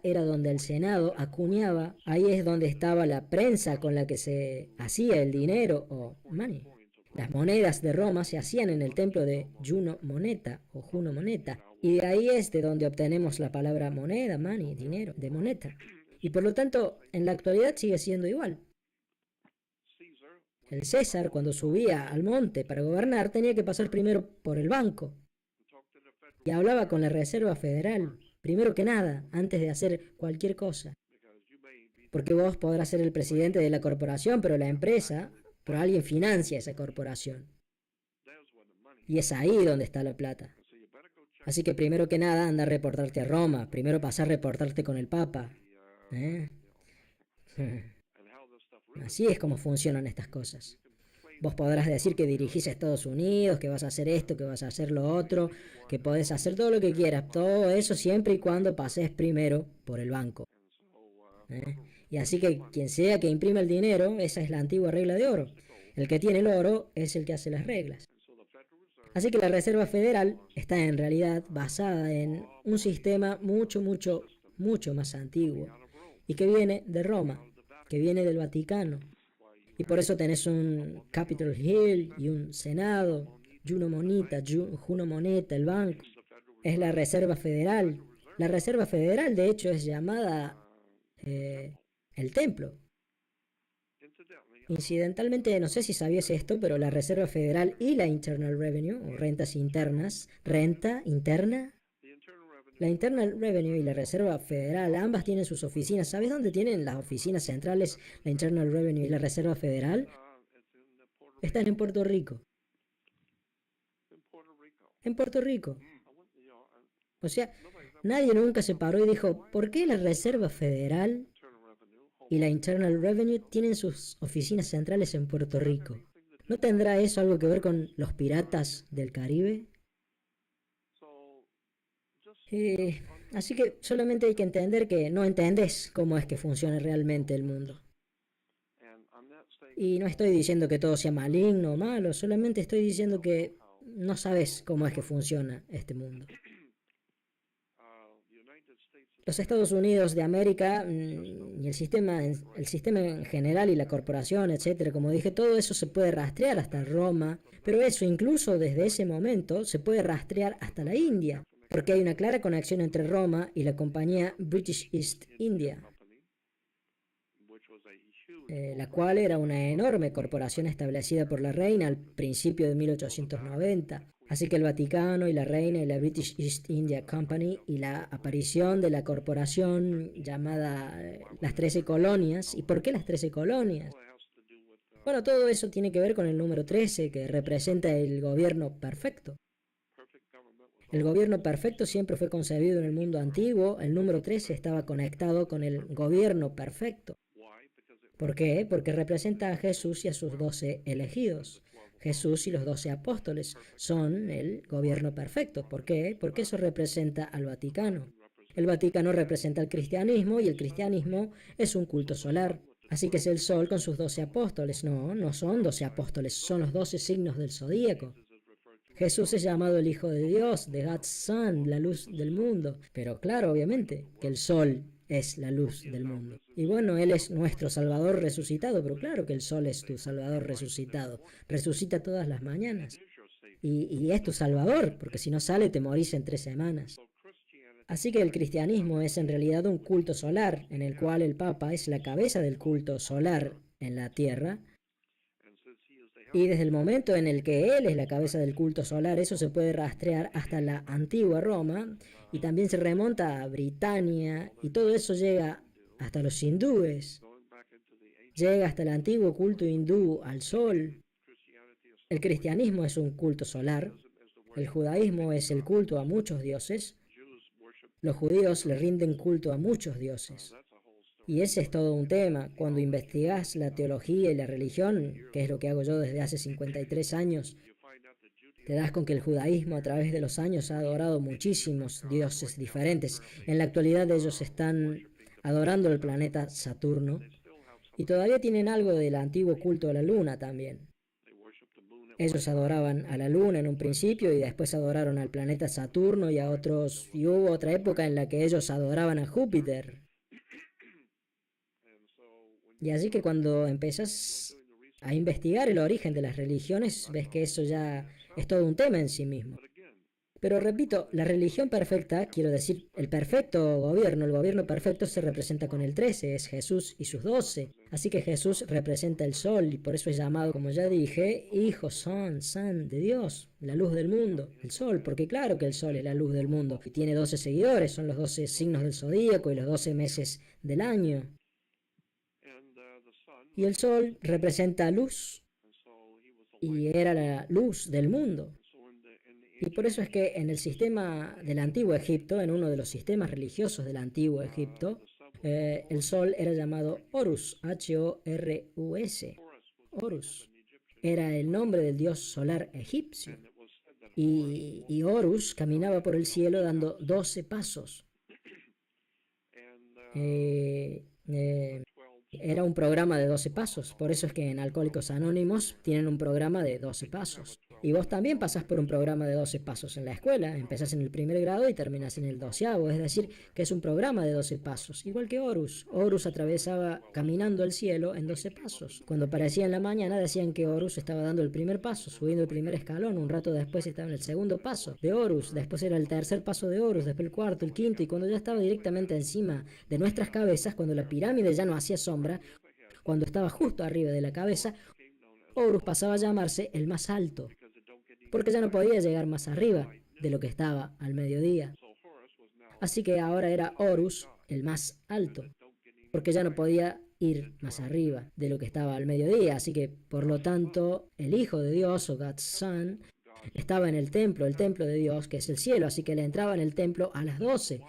era donde el Senado acuñaba, ahí es donde estaba la prensa con la que se hacía el dinero o money. Las monedas de Roma se hacían en el templo de Juno Moneta o Juno Moneta, y de ahí es de donde obtenemos la palabra moneda, money, dinero, de moneta. Y por lo tanto, en la actualidad sigue siendo igual. El César, cuando subía al monte para gobernar, tenía que pasar primero por el banco. Y hablaba con la Reserva Federal, primero que nada, antes de hacer cualquier cosa. Porque vos podrás ser el presidente de la corporación, pero alguien financia esa corporación. Y es ahí donde está la plata. Así que primero que nada, anda a reportarte a Roma. Primero pasa a reportarte con el Papa. Así es como funcionan estas cosas. Vos podrás decir que dirigís a Estados Unidos, que vas a hacer esto, que vas a hacer lo otro, que podés hacer todo lo que quieras. Todo eso siempre y cuando pases primero por el banco. Y así que quien sea que imprima el dinero, esa es la antigua regla de oro. El que tiene el oro es el que hace las reglas. Así que la Reserva Federal está en realidad basada en un sistema mucho más antiguo y que viene de Roma, que viene del Vaticano. Y por eso tenés un Capitol Hill y un Senado, Juno Moneta, el banco. Es la Reserva Federal. La Reserva Federal, de hecho, es llamada el templo. Incidentalmente, no sé si sabías esto, pero la Reserva Federal y la Internal Revenue, o rentas internas, renta interna, la Internal Revenue y la Reserva Federal, ambas tienen sus oficinas. ¿Sabes dónde tienen las oficinas centrales, la Internal Revenue y la Reserva Federal? Están en Puerto Rico. En Puerto Rico. O sea, nadie nunca se paró y dijo, ¿por qué la Reserva Federal y la Internal Revenue tienen sus oficinas centrales en Puerto Rico? ¿No tendrá eso algo que ver con los piratas del Caribe? Así que solamente hay que entender que no entendés cómo es que funciona realmente el mundo. Y no estoy diciendo que todo sea maligno o malo, solamente estoy diciendo que no sabes cómo es que funciona este mundo. Los Estados Unidos de América y el sistema en general y la corporación, etcétera, como dije, todo eso se puede rastrear hasta Roma, pero eso incluso desde ese momento se puede rastrear hasta la India. porque hay una clara conexión entre Roma y la compañía British East India, la cual era una enorme corporación establecida por la reina al principio de 1890. Así que el Vaticano y la reina y la British East India Company y la aparición de la corporación llamada las 13 colonias. ¿Y por qué las 13 colonias? Bueno, todo eso tiene que ver con el número 13, que representa el gobierno perfecto. El gobierno perfecto siempre fue concebido en el mundo antiguo. El número 13 estaba conectado con el gobierno perfecto. ¿Por qué? Porque representa a Jesús y a sus 12 elegidos. Jesús y los 12 apóstoles son el gobierno perfecto. ¿Por qué? Porque eso representa al Vaticano. El Vaticano representa al cristianismo y el cristianismo es un culto solar. Así que es el sol con sus 12 apóstoles. No, no son 12 apóstoles, son los 12 signos del zodíaco. Jesús es llamado el Hijo de Dios, the God's Son, la luz del mundo. Pero claro, obviamente, que el sol es la luz del mundo. Y bueno, Él es nuestro Salvador resucitado, pero claro que el sol es tu Salvador resucitado. Resucita todas las mañanas. Y es tu Salvador, porque si no sale te morís en 3 semanas. Así que el cristianismo es en realidad un culto solar, en el cual el Papa es la cabeza del culto solar en la tierra. Y desde el momento en el que él es la cabeza del culto solar, eso se puede rastrear hasta la antigua Roma y también se remonta a Britania y todo eso llega hasta los hindúes, llega hasta el antiguo culto hindú al sol. El cristianismo es un culto solar, el judaísmo es el culto a muchos dioses, los judíos le rinden culto a muchos dioses. Y ese es todo un tema. Cuando investigas la teología y la religión, que es lo que hago yo desde hace 53 años, te das con que el judaísmo a través de los años ha adorado muchísimos dioses diferentes. En la actualidad ellos están adorando el planeta Saturno y todavía tienen algo del antiguo culto a la luna también. Ellos adoraban a la luna en un principio y después adoraron al planeta Saturno y a otros, y hubo otra época en la que ellos adoraban a Júpiter. Y así que cuando empezás a investigar el origen de las religiones, ves que eso ya es todo un tema en sí mismo. Pero repito, la religión perfecta, quiero decir, el perfecto gobierno, el gobierno perfecto se representa con el 13, es Jesús y sus 12. Así que Jesús representa el sol y por eso es llamado, como ya dije, Hijo, Son de Dios, la luz del mundo, el sol, porque claro que el sol es la luz del mundo y tiene 12 seguidores, son los 12 signos del zodíaco y los 12 meses del año. Y el sol representa luz y era la luz del mundo. Y por eso es que en el sistema del antiguo Egipto, en uno de los sistemas religiosos del antiguo Egipto, el sol era llamado Horus, H-O-R-U-S. Horus era el nombre del dios solar egipcio. Y Horus caminaba por el cielo dando 12 pasos. Era un programa de 12 pasos, por eso es que en Alcohólicos Anónimos tienen un programa de 12 pasos. Y vos también pasás por un programa de 12 pasos en la escuela, empezás en el 1er grado y terminás en el 12º, es decir, que es un programa de 12 pasos, igual que Horus. Horus atravesaba caminando el cielo en 12 pasos. Cuando aparecía en la mañana decían que Horus estaba dando el 1er paso, subiendo el 1er escalón, un rato después estaba en el 2º paso de Horus, después era el 3er paso de Horus, después el 4º, el 5º, y cuando ya estaba directamente encima de nuestras cabezas, cuando la pirámide ya no hacía sombra, cuando estaba justo arriba de la cabeza, Horus pasaba a llamarse el más alto, porque ya no podía llegar más arriba de lo que estaba al mediodía. Así que ahora era Horus el más alto, porque ya no podía ir más arriba de lo que estaba al mediodía. Así que, por lo tanto, el Hijo de Dios, o God's Son, estaba en el templo de Dios, que es el cielo. Así que le entraba en el templo a las 12,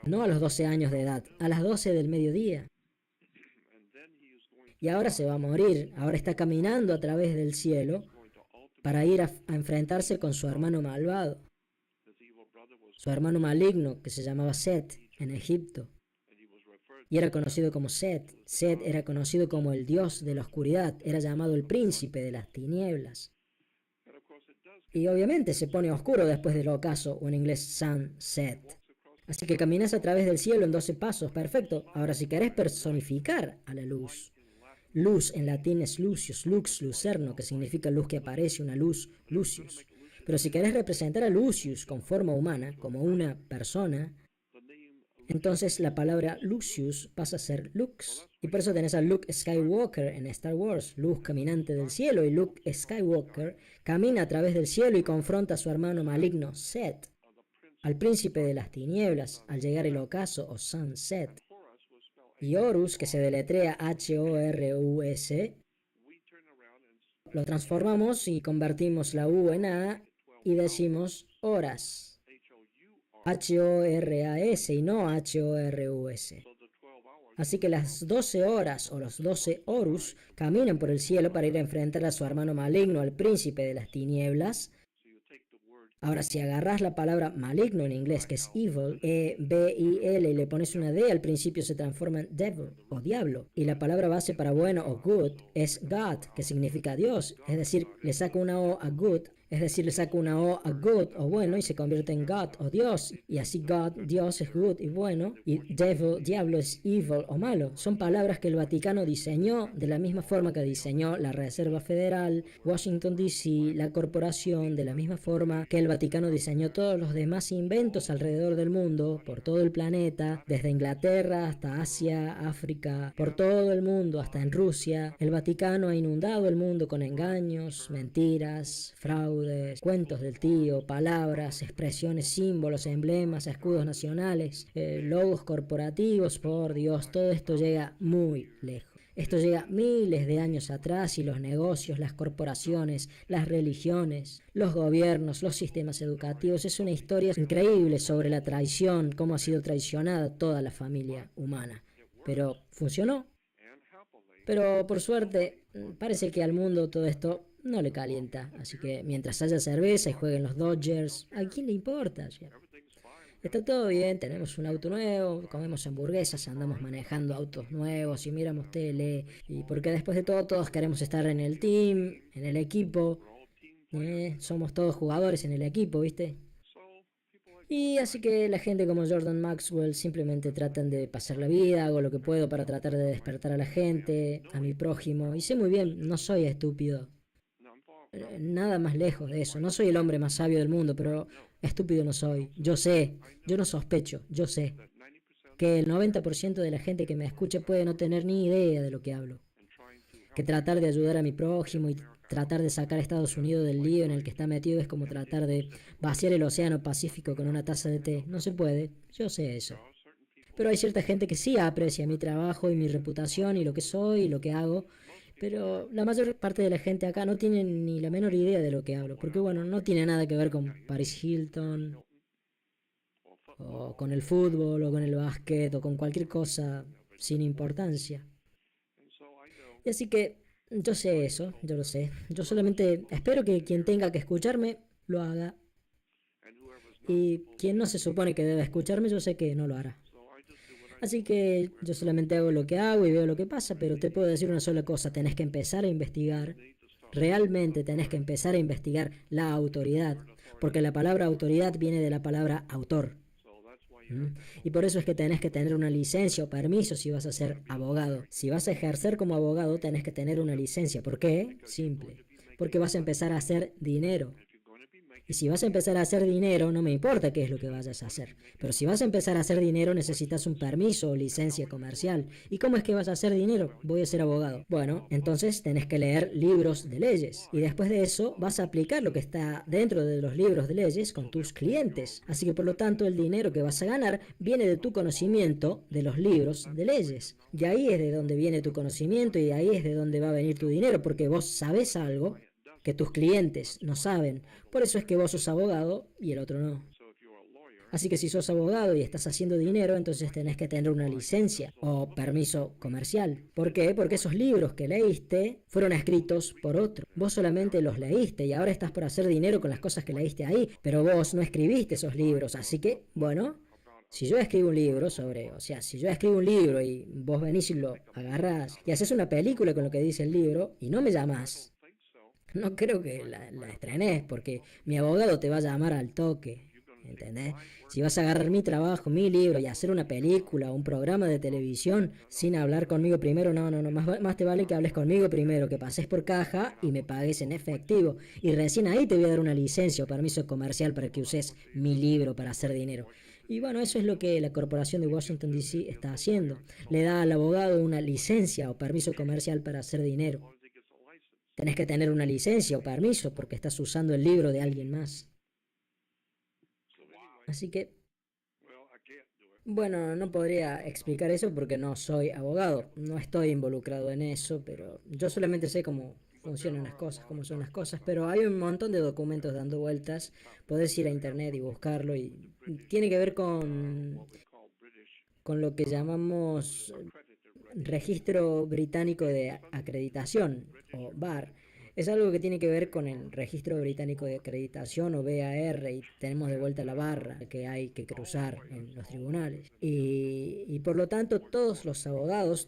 no a los 12 años de edad, a las 12 del mediodía. Y ahora se va a morir, ahora está caminando a través del cielo para ir a enfrentarse con su hermano malvado, su hermano maligno que se llamaba Set en Egipto. Y era conocido como Set. Set era conocido como el dios de la oscuridad, era llamado el príncipe de las tinieblas. Y obviamente se pone oscuro después del ocaso, o en inglés sunset. Así que caminas a través del cielo en 12 pasos, perfecto. Ahora si querés personificar a la luz, luz en latín es lucius, lux, lucerno, que significa luz que aparece, una luz, lucius. Pero si querés representar a Lucius con forma humana, como una persona, entonces la palabra Lucius pasa a ser Lux. Y por eso tenés a Luke Skywalker en Star Wars, luz caminante del cielo, y Luke Skywalker camina a través del cielo y confronta a su hermano maligno, Set, al príncipe de las tinieblas, al llegar el ocaso o sunset. Y Horus, que se deletrea Horus, lo transformamos y convertimos la U en A y decimos horas. Horas y no Horus. Así que las 12 horas o los 12 Horus caminan por el cielo para ir a enfrentar a su hermano maligno, al príncipe de las tinieblas. Ahora, si agarras la palabra maligno en inglés, que es evil, E-B-I-L, y le pones una D al principio, se transforma en devil o diablo. Y la palabra base para bueno o good es God, que significa Dios. Es decir, le saco una O a good, es decir, le saco una O a good o bueno y se convierte en God o Dios. Y así God, Dios es good y bueno. Y devil, diablo es evil o malo. Son palabras que el Vaticano diseñó de la misma forma que diseñó la Reserva Federal, Washington D.C., la corporación, de la misma forma que el Vaticano diseñó todos los demás inventos alrededor del mundo, por todo el planeta, desde Inglaterra hasta Asia, África, por todo el mundo hasta en Rusia. El Vaticano ha inundado el mundo con engaños, mentiras, fraudes, cuentos del tío, palabras, expresiones, símbolos, emblemas, escudos nacionales, logos corporativos. Por Dios, todo esto llega muy lejos. Esto llega miles de años atrás y los negocios, las corporaciones, las religiones, los gobiernos, los sistemas educativos. Es una historia increíble sobre la traición, cómo ha sido traicionada toda la familia humana. Pero funcionó. Pero por suerte, parece que al mundo todo esto no le calienta. Así que mientras haya cerveza y jueguen los Dodgers, ¿a quién le importa? Está todo bien, tenemos un auto nuevo, comemos hamburguesas, andamos manejando autos nuevos y miramos tele. Y porque después de todo todos queremos estar en el team, en el equipo. Somos todos jugadores en el equipo, ¿viste? Y así que la gente como Jordan Maxwell simplemente tratan de pasar la vida, hago lo que puedo para tratar de despertar a la gente, a mi prójimo. Y sé muy bien, no soy estúpido. Nada más lejos de eso. No soy el hombre más sabio del mundo, pero estúpido no soy. Yo sé, yo no sospecho, yo sé que el 90% de la gente que me escucha puede no tener ni idea de lo que hablo. Que tratar de ayudar a mi prójimo y tratar de sacar a Estados Unidos del lío en el que está metido es como tratar de vaciar el océano Pacífico con una taza de té. No se puede, yo sé eso. Pero hay cierta gente que sí aprecia mi trabajo y mi reputación y lo que soy y lo que hago. Pero la mayor parte de la gente acá no tiene ni la menor idea de lo que hablo. Porque bueno, no tiene nada que ver con Paris Hilton, o con el fútbol, o con el básquet, o con cualquier cosa sin importancia. Y así que yo sé eso, yo lo sé. Yo solamente espero que quien tenga que escucharme lo haga. Y quien no se supone que debe escucharme, yo sé que no lo hará. Así que yo solamente hago lo que hago y veo lo que pasa, pero te puedo decir una sola cosa, tenés que empezar a investigar. Realmente tenés que empezar a investigar la autoridad, porque la palabra autoridad viene de la palabra autor. Y por eso es que tenés que tener una licencia o permiso si vas a ser abogado. Si vas a ejercer como abogado, tenés que tener una licencia. ¿Por qué? Simple. Porque vas a empezar a hacer dinero. Y si vas a empezar a hacer dinero, no me importa qué es lo que vayas a hacer. Pero si vas a empezar a hacer dinero, necesitas un permiso o licencia comercial. ¿Y cómo es que vas a hacer dinero? Voy a ser abogado. Bueno, entonces tenés que leer libros de leyes. Y después de eso, vas a aplicar lo que está dentro de los libros de leyes con tus clientes. Así que por lo tanto, el dinero que vas a ganar viene de tu conocimiento de los libros de leyes. Y ahí es de donde viene tu conocimiento y ahí es de donde va a venir tu dinero, porque vos sabés algo que tus clientes no saben. Por eso es que vos sos abogado y el otro no. Así que si sos abogado y estás haciendo dinero, entonces tenés que tener una licencia o permiso comercial. ¿Por qué? Porque esos libros que leíste fueron escritos por otro. Vos solamente los leíste y ahora estás por hacer dinero con las cosas que leíste ahí, pero vos no escribiste esos libros. Así que, bueno, si yo escribo un libro si yo escribo un libro y vos venís y lo agarrás y haces una película con lo que dice el libro y no me llamás, no creo que la estrenes porque mi abogado te va a llamar al toque. ¿entendés? Si vas a agarrar mi trabajo, mi libro y hacer una película o un programa de televisión sin hablar conmigo primero, no, más te vale que hables conmigo primero, que pases por caja y me pagues en efectivo. Y recién ahí te voy a dar una licencia o permiso comercial para que uses mi libro para hacer dinero. Y bueno, eso es lo que la corporación de Washington, D.C. está haciendo. Le da al abogado una licencia o permiso comercial para hacer dinero. Tenés que tener una licencia o permiso porque estás usando el libro de alguien más. Así que, bueno, no podría explicar eso porque no soy abogado. No estoy involucrado en eso, pero yo solamente sé cómo funcionan las cosas, cómo son las cosas. Pero hay un montón de documentos dando vueltas. Podés ir a internet y buscarlo y tiene que ver con lo que llamamos Registro Británico de Acreditación, o BAR. Es algo que tiene que ver con el Registro Británico de Acreditación, o BAR, y tenemos de vuelta la barra que hay que cruzar en los tribunales. Y por lo tanto todos los abogados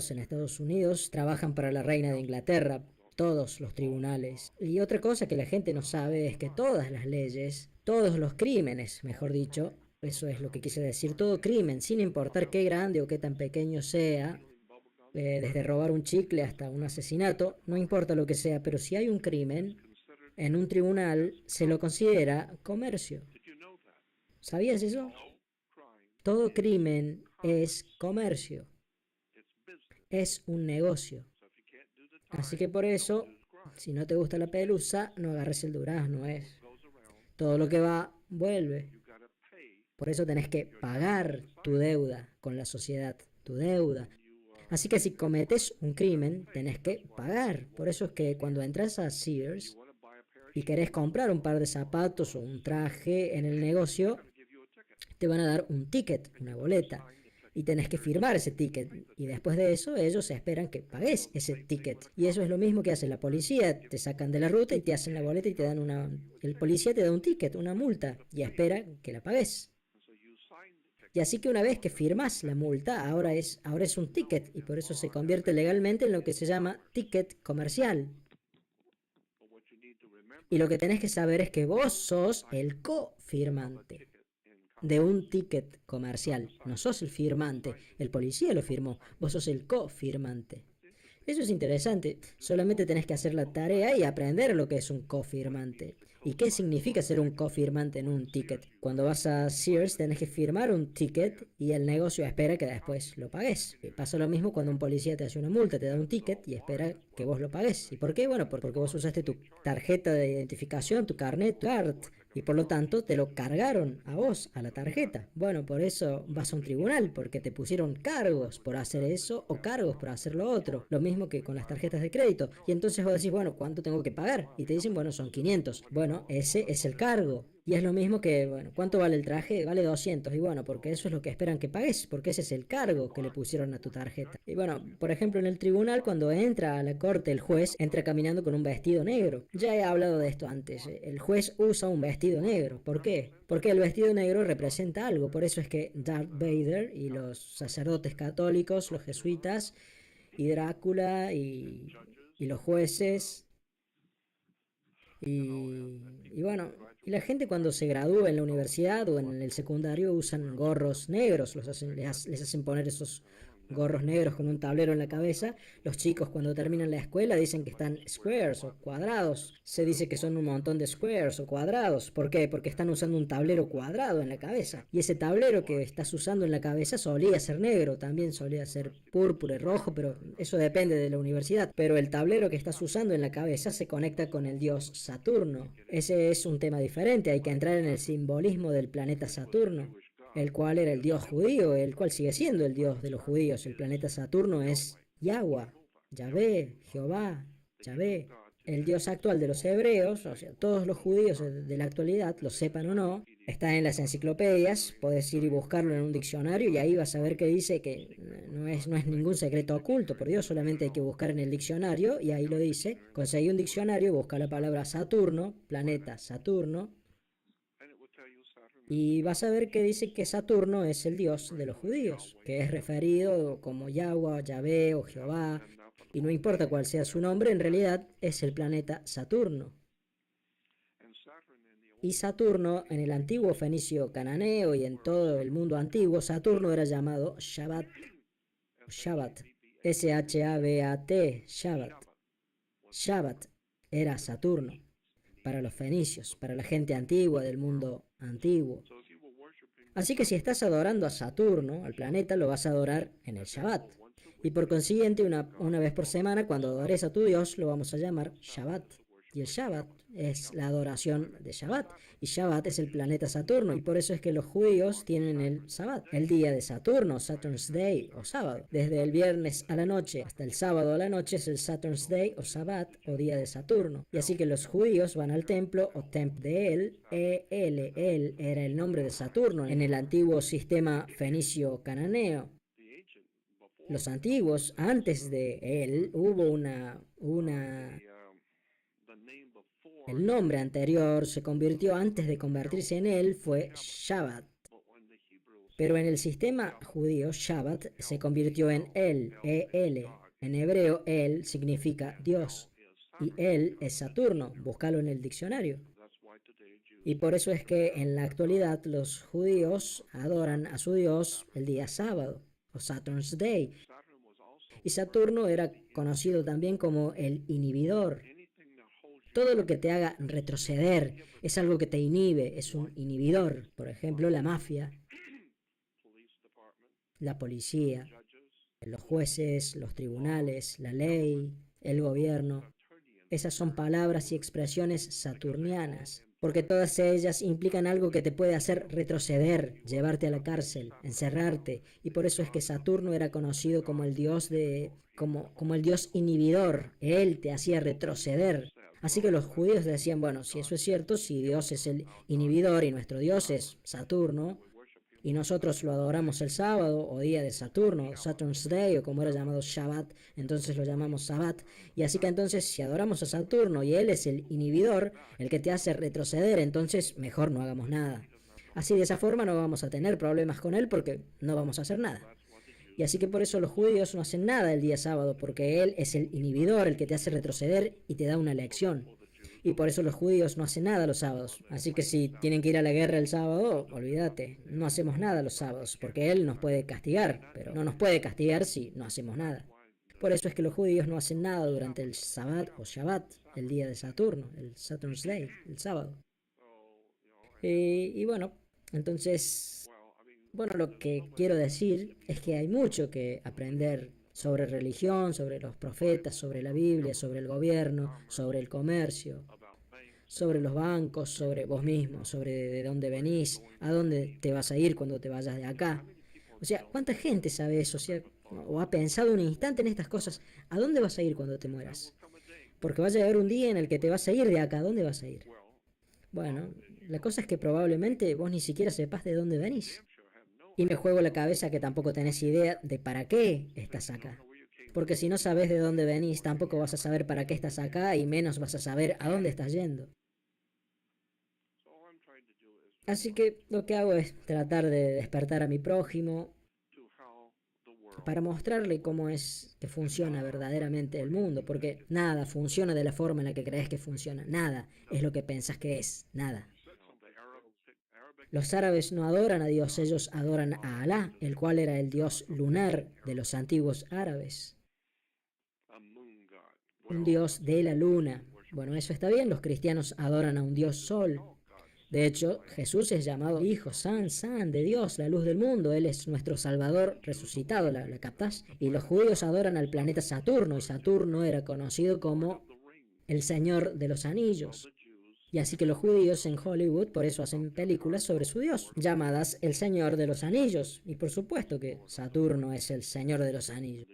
en Estados Unidos trabajan para la Reina de Inglaterra, todos los tribunales. Y otra cosa que la gente no sabe es que todas las leyes, todos los crímenes, mejor dicho, eso es lo que quise decir, todo crimen, sin importar qué grande o qué tan pequeño sea, desde robar un chicle hasta un asesinato, no importa lo que sea, pero si hay un crimen, en un tribunal se lo considera comercio. ¿Sabías eso? Todo crimen es comercio, es un negocio. Así que por eso, si no te gusta la pelusa, no agarres el durazno, es. Todo lo que va, vuelve. Por eso tenés que pagar tu deuda con la sociedad, tu deuda. Así que si cometes un crimen, tenés que pagar. Por eso es que cuando entras a Sears y querés comprar un par de zapatos o un traje en el negocio, te van a dar un ticket, una boleta. Y tenés que firmar ese ticket. Y después de eso, ellos esperan que pagues ese ticket. Y eso es lo mismo que hace la policía. Te sacan de la ruta y te hacen la boleta y te dan una... El policía te da un ticket, una multa, y espera que la pagues. Y así que una vez que firmas la multa, ahora es un ticket y por eso se convierte legalmente en lo que se llama ticket comercial. Y lo que tenés que saber es que vos sos el cofirmante de un ticket comercial. No sos el firmante. El policía lo firmó. Vos sos el cofirmante. Eso es interesante. Solamente tenés que hacer la tarea y aprender lo que es un cofirmante. ¿Y qué significa ser un cofirmante en un ticket? Cuando vas a Sears tenés que firmar un ticket y el negocio espera que después lo pagues. Y pasa lo mismo cuando un policía te hace una multa, te da un ticket y espera que vos lo pagues. ¿Y por qué? Bueno, porque vos usaste tu tarjeta de identificación, tu carnet, tu card. Y por lo tanto te lo cargaron a vos, a la tarjeta. Bueno, por eso vas a un tribunal, porque te pusieron cargos por hacer eso o cargos por hacer lo otro. Lo mismo que con las tarjetas de crédito. Y entonces vos decís, bueno, ¿cuánto tengo que pagar? Y te dicen, bueno, son 500. Bueno, ese es el cargo. Y es lo mismo que, bueno, ¿cuánto vale el traje? Vale 200. Y bueno, porque eso es lo que esperan que pagues, porque ese es el cargo que le pusieron a tu tarjeta. Y bueno, por ejemplo, en el tribunal, cuando entra a la corte, el juez entra caminando con un vestido negro. Ya he hablado de esto antes. El juez usa un vestido negro. ¿Por qué? Porque el vestido negro representa algo. Por eso es que Darth Vader y los sacerdotes católicos, los jesuitas, y Drácula y los jueces y bueno, y la gente cuando se gradúa en la universidad o en el secundario usan gorros negros, les hacen poner esos gorros negros con un tablero en la cabeza. Los chicos cuando terminan la escuela dicen que están squares o cuadrados. Se dice que son un montón de squares o cuadrados. ¿Por qué? Porque están usando un tablero cuadrado en la cabeza. Y ese tablero que estás usando en la cabeza solía ser negro, también solía ser púrpura y rojo, pero eso depende de la universidad. Pero el tablero que estás usando en la cabeza se conecta con el dios Saturno. Ese es un tema diferente, hay que entrar en el simbolismo del planeta Saturno, el cual era el dios judío, el cual sigue siendo el dios de los judíos. El planeta Saturno es Yahweh, Yahvé, Jehová, Yahvé. El dios actual de los hebreos, o sea, todos los judíos de la actualidad, lo sepan o no, está en las enciclopedias, puedes ir y buscarlo en un diccionario y ahí vas a ver que dice que no es ningún secreto oculto, por Dios, solamente hay que buscar en el diccionario y ahí lo dice. Conseguí un diccionario, busca la palabra Saturno, planeta Saturno, y vas a ver que dice que Saturno es el dios de los judíos, que es referido como Yahweh, Yahvé o Jehová, y no importa cuál sea su nombre, en realidad es el planeta Saturno. Y Saturno, en el antiguo fenicio cananeo y en todo el mundo antiguo, Saturno era llamado Shabbat, Shabbat, S-H-A-B-A-T, Shabbat. Shabbat era Saturno para los fenicios, para la gente antigua del mundo antiguo. Así que si estás adorando a Saturno, al planeta, lo vas a adorar en el Shabbat. Y por consiguiente, una vez por semana, cuando adores a tu Dios, lo vamos a llamar Shabbat. Y el Shabbat es la adoración de Shabbat. Y Shabbat es el planeta Saturno. Y por eso es que los judíos tienen el Shabbat, el día de Saturno, Saturn's Day o sábado. Desde el viernes a la noche hasta el sábado a la noche es el Saturn's Day o Shabbat o día de Saturno. Y así que los judíos van al templo o Temp de El. El era el nombre de Saturno en el antiguo sistema fenicio cananeo. Los antiguos, antes de él, hubo el nombre anterior se convirtió, antes de convertirse en él, fue Shabbat. Pero en el sistema judío, Shabbat se convirtió en El. En hebreo, El significa Dios. Y Él es Saturno. Búscalo en el diccionario. Y por eso es que en la actualidad los judíos adoran a su Dios el día sábado, o Saturn's Day. Y Saturno era conocido también como el inhibidor. Todo lo que te haga retroceder es algo que te inhibe, es un inhibidor. Por ejemplo, la mafia, la policía, los jueces, los tribunales, la ley, el gobierno. Esas son palabras y expresiones saturnianas, porque todas ellas implican algo que te puede hacer retroceder, llevarte a la cárcel, encerrarte, y por eso es que Saturno era conocido como el dios como el dios inhibidor. Él te hacía retroceder. Así que los judíos decían, bueno, si eso es cierto, si Dios es el inhibidor y nuestro Dios es Saturno, y nosotros lo adoramos el sábado o día de Saturno, Saturn's Day, o como era llamado Shabbat, entonces lo llamamos Sabbat. Y así que entonces si adoramos a Saturno y él es el inhibidor, el que te hace retroceder, entonces mejor no hagamos nada. Así de esa forma no vamos a tener problemas con él porque no vamos a hacer nada. Y así que por eso los judíos no hacen nada el día sábado, porque él es el inhibidor, el que te hace retroceder y te da una lección. Y por eso los judíos no hacen nada los sábados. Así que si tienen que ir a la guerra el sábado, olvídate, no hacemos nada los sábados, porque él nos puede castigar, pero no nos puede castigar si no hacemos nada. Por eso es que los judíos no hacen nada durante el Sabbat o Shabbat, el día de Saturno, el Saturn's Day, el sábado. Y bueno, entonces, bueno, lo que quiero decir es que hay mucho que aprender sobre religión, sobre los profetas, sobre la Biblia, sobre el gobierno, sobre el comercio, sobre los bancos, sobre vos mismo, sobre de dónde venís, a dónde te vas a ir cuando te vayas de acá. O sea, ¿cuánta gente sabe eso? O ha pensado un instante en estas cosas. ¿A dónde vas a ir cuando te mueras? Porque va a llegar un día en el que te vas a ir de acá. ¿A dónde vas a ir? Bueno, la cosa es que probablemente vos ni siquiera sepas de dónde venís. Y me juego la cabeza que tampoco tenés idea de para qué estás acá. Porque si no sabes de dónde venís, tampoco vas a saber para qué estás acá y menos vas a saber a dónde estás yendo. Así que lo que hago es tratar de despertar a mi prójimo para mostrarle cómo es que funciona verdaderamente el mundo, porque nada funciona de la forma en la que crees que funciona, nada es lo que pensás que es, nada. Los árabes no adoran a Dios, ellos adoran a Alá, el cual era el dios lunar de los antiguos árabes. Un dios de la luna. Bueno, eso está bien, los cristianos adoran a un dios sol. De hecho, Jesús es llamado Hijo San de Dios, la luz del mundo. Él es nuestro Salvador resucitado, ¿la captás? Y los judíos adoran al planeta Saturno, y Saturno era conocido como el Señor de los Anillos. Y así que los judíos en Hollywood por eso hacen películas sobre su Dios, llamadas El Señor de los Anillos. Y por supuesto que Saturno es el Señor de los Anillos.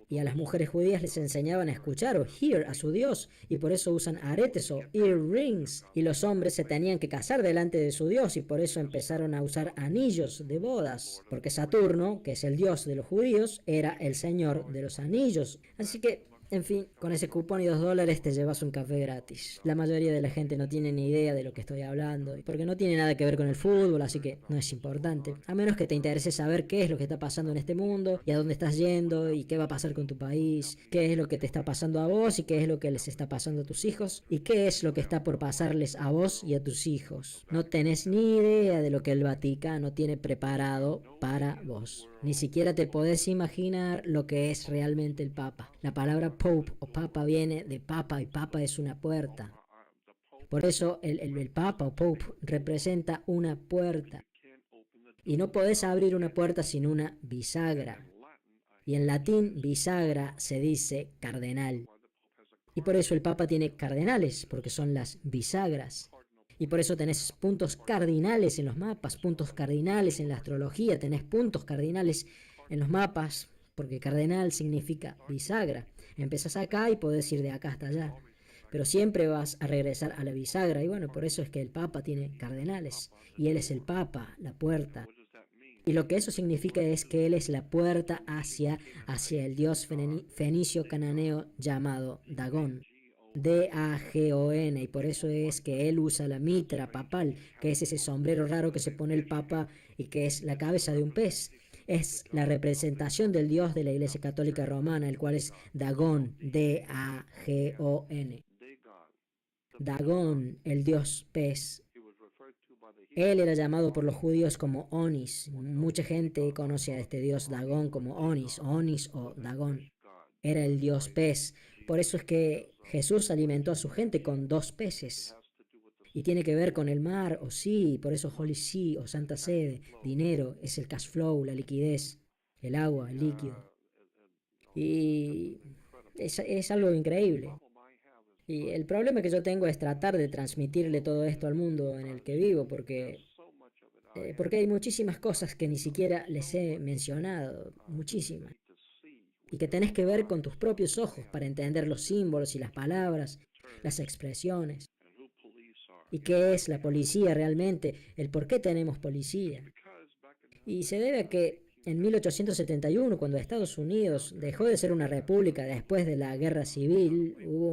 Y a las mujeres judías les enseñaban a escuchar o hear a su Dios, y por eso usan aretes o earrings. Y los hombres se tenían que casar delante de su Dios, y por eso empezaron a usar anillos de bodas, porque Saturno, que es el Dios de los judíos, era el Señor de los Anillos. Así que En fin, con ese cupón y $2 te llevas un café gratis. La mayoría de la gente no tiene ni idea de lo que estoy hablando, porque no tiene nada que ver con el fútbol, así que no es importante. A menos que te interese saber qué es lo que está pasando en este mundo, y a dónde estás yendo, y qué va a pasar con tu país, qué es lo que te está pasando a vos, y qué es lo que les está pasando a tus hijos, y qué es lo que está por pasarles a vos y a tus hijos. No tenés ni idea de lo que el Vaticano tiene preparado para vos. Ni siquiera te podés imaginar lo que es realmente el Papa. La palabra Pope o Papa viene de Papa y Papa es una puerta. Por eso el Papa o Pope representa una puerta. Y no podés abrir una puerta sin una bisagra. Y en latín bisagra se dice cardenal. Y por eso el Papa tiene cardenales, porque son las bisagras. Y por eso tenés puntos cardinales en los mapas, puntos cardinales en la astrología, tenés puntos cardinales en los mapas, porque cardenal significa bisagra. Empezás acá y podés ir de acá hasta allá, pero siempre vas a regresar a la bisagra. Y bueno, por eso es que el Papa tiene cardenales, y él es el Papa, la puerta. Y lo que eso significa es que él es la puerta hacia el dios fenicio cananeo llamado Dagón. Dagon, y por eso es que él usa la mitra papal, que es ese sombrero raro que se pone el papa y que es la cabeza de un pez. Es la representación del dios de la Iglesia Católica Romana, el cual es Dagón, Dagon. Dagón, el dios pez. Él era llamado por los judíos como Onis. Mucha gente conoce a este dios Dagón como Onis o Dagón. Era el dios pez. Por eso es que Jesús alimentó a su gente con 2 peces. Y tiene que ver con el mar, o sí, por eso Holy See o Santa Sede, dinero, es el cash flow, la liquidez, el agua, el líquido. Y es algo increíble. Y el problema que yo tengo es tratar de transmitirle todo esto al mundo en el que vivo, porque hay muchísimas cosas que ni siquiera les he mencionado, muchísimas, y que tenés que ver con tus propios ojos para entender los símbolos y las palabras, las expresiones. ¿Y qué es la policía realmente? El por qué tenemos policía. Y se debe a que en 1871, cuando Estados Unidos dejó de ser una república después de la guerra civil, hubo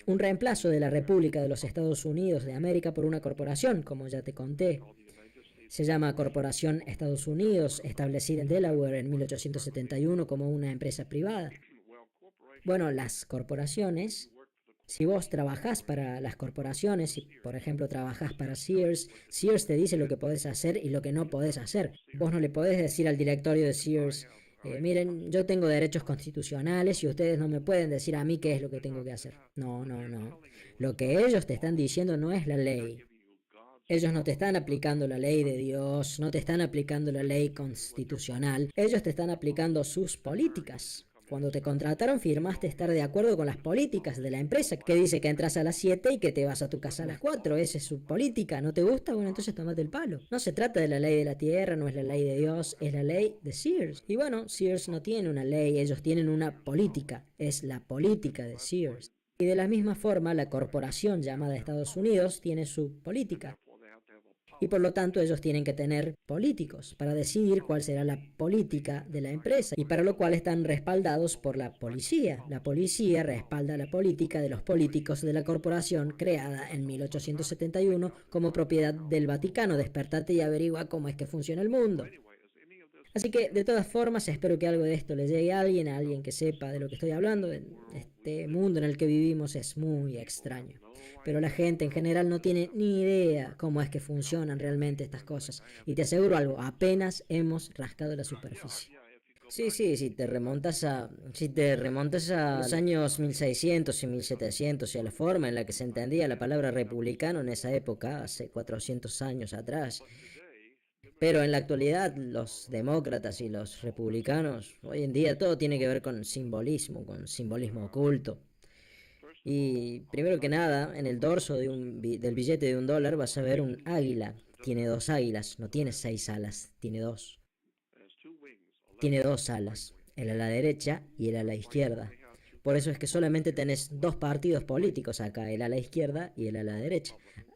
un reemplazo de la República de los Estados Unidos de América por una corporación, como ya te conté. Se llama Corporación Estados Unidos, establecida en Delaware en 1871 como una empresa privada. Bueno, las corporaciones, si vos trabajás para las corporaciones, si por ejemplo trabajás para Sears, Sears te dice lo que podés hacer y lo que no podés hacer. Vos no le podés decir al directorio de Sears, miren, yo tengo derechos constitucionales y ustedes no me pueden decir a mí qué es lo que tengo que hacer. No, no, no. Lo que ellos te están diciendo no es la ley. Ellos no te están aplicando la ley de Dios, no te están aplicando la ley constitucional. Ellos te están aplicando sus políticas. Cuando te contrataron firmaste estar de acuerdo con las políticas de la empresa, que dice que entras a las 7 y que te vas a tu casa a las 4. Esa es su política. ¿No te gusta? Bueno, entonces tomate el palo. No se trata de la ley de la tierra, no es la ley de Dios, es la ley de Sears. Y bueno, Sears no tiene una ley, ellos tienen una política. Es la política de Sears. Y de la misma forma, la corporación llamada Estados Unidos tiene su política. Y por lo tanto ellos tienen que tener políticos para decidir cuál será la política de la empresa, y para lo cual están respaldados por la policía. La policía respalda la política de los políticos de la corporación creada en 1871 como propiedad del Vaticano. Despertate y averigua cómo es que funciona el mundo. Así que, de todas formas, espero que algo de esto le llegue a alguien que sepa de lo que estoy hablando. Este mundo en el que vivimos es muy extraño, pero la gente en general no tiene ni idea cómo es que funcionan realmente estas cosas. Y te aseguro algo, apenas hemos rascado la superficie. Sí, sí, si te remontas a los años 1600 y 1700 y a la forma en la que se entendía la palabra republicano en esa época, hace 400 años atrás. Pero en la actualidad los demócratas y los republicanos, hoy en día todo tiene que ver con simbolismo oculto. Y primero que nada, en el dorso del billete de $1 vas a ver un águila. Tiene 2 águilas, no tiene 6 alas, tiene 2. Tiene 2 alas, el a la derecha y el a la izquierda. Por eso es que solamente tenés 2 partidos políticos acá, el a la izquierda y el a la derecha.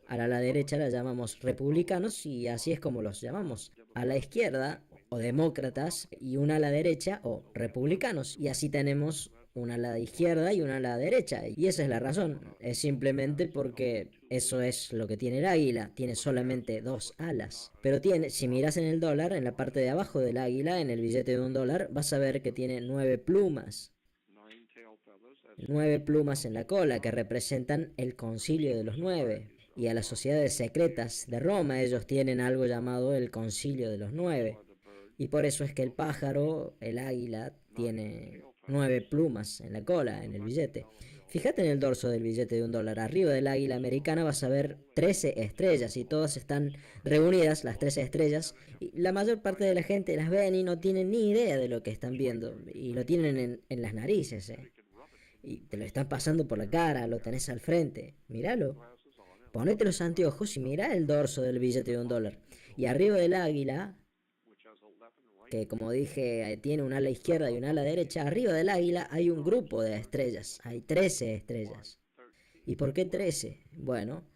A la derecha la llamamos republicanos y así es como los llamamos. A la izquierda o demócratas y un ala derecha o republicanos. Y así tenemos un ala izquierda y un ala derecha. Y esa es la razón. Es simplemente porque eso es lo que tiene el águila. Tiene solamente dos alas. Pero tiene, si miras en el dólar, en la parte de abajo del águila, en el billete de $1, vas a ver que tiene 9 plumas. 9 plumas en la cola que representan el concilio de los 9. Y a las sociedades secretas de Roma ellos tienen algo llamado el concilio de los 9. Y por eso es que el pájaro, el águila, tiene 9 plumas en la cola, en el billete. Fíjate en el dorso del billete de $1. Arriba del águila americana vas a ver 13 estrellas y todas están reunidas, las 13 estrellas. Y la mayor parte de la gente las ven y no tienen ni idea de lo que están viendo. Y lo tienen en las narices, y te lo están pasando por la cara, lo tenés al frente. Míralo. Ponete los anteojos y mira el dorso del billete de $1. Y arriba del águila, que como dije tiene un ala izquierda y un ala derecha, arriba del águila hay un grupo de estrellas, hay 13 estrellas. ¿Y por qué 13? Bueno,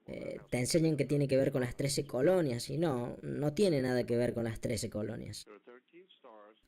te enseñan que tiene que ver con las 13 colonias y no, no tiene nada que ver con las 13 colonias.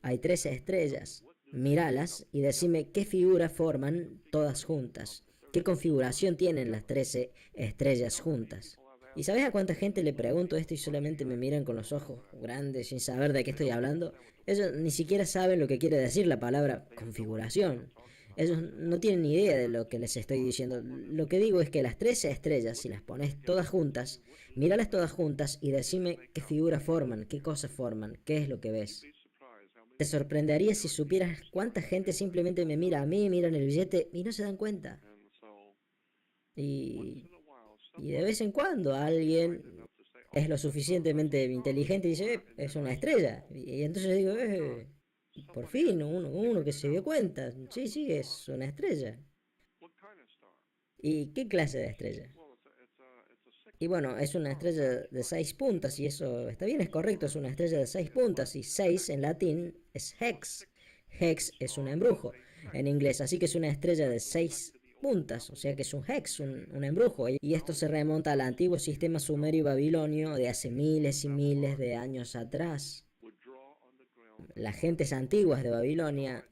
Hay 13 estrellas, míralas y decime qué figura forman todas juntas, qué configuración tienen las 13 estrellas juntas. ¿Y sabes a cuánta gente le pregunto esto y solamente me miran con los ojos grandes sin saber de qué estoy hablando? Ellos ni siquiera saben lo que quiere decir la palabra configuración. Ellos no tienen ni idea de lo que les estoy diciendo. Lo que digo es que las 13 estrellas, si las pones todas juntas, míralas todas juntas y decime qué figura forman, qué cosas forman, qué es lo que ves. Te sorprendería si supieras cuánta gente simplemente me mira a mí, miran el billete y no se dan cuenta. Y Y de vez en cuando alguien es lo suficientemente inteligente y dice, es una estrella. Y entonces digo, por fin, uno que se dio cuenta. Sí, sí, es una estrella. ¿Y qué clase de estrella? Y bueno, es una estrella de 6 puntas y eso está bien, es correcto, es una estrella de 6 puntas y 6 en latín es hex. Hex es un embrujo en inglés, así que es una estrella de 6 puntas, o sea que es un hex, un embrujo. Y esto se remonta al antiguo sistema sumerio y babilonio de hace miles y miles de años atrás. Las gentes antiguas de Babilonia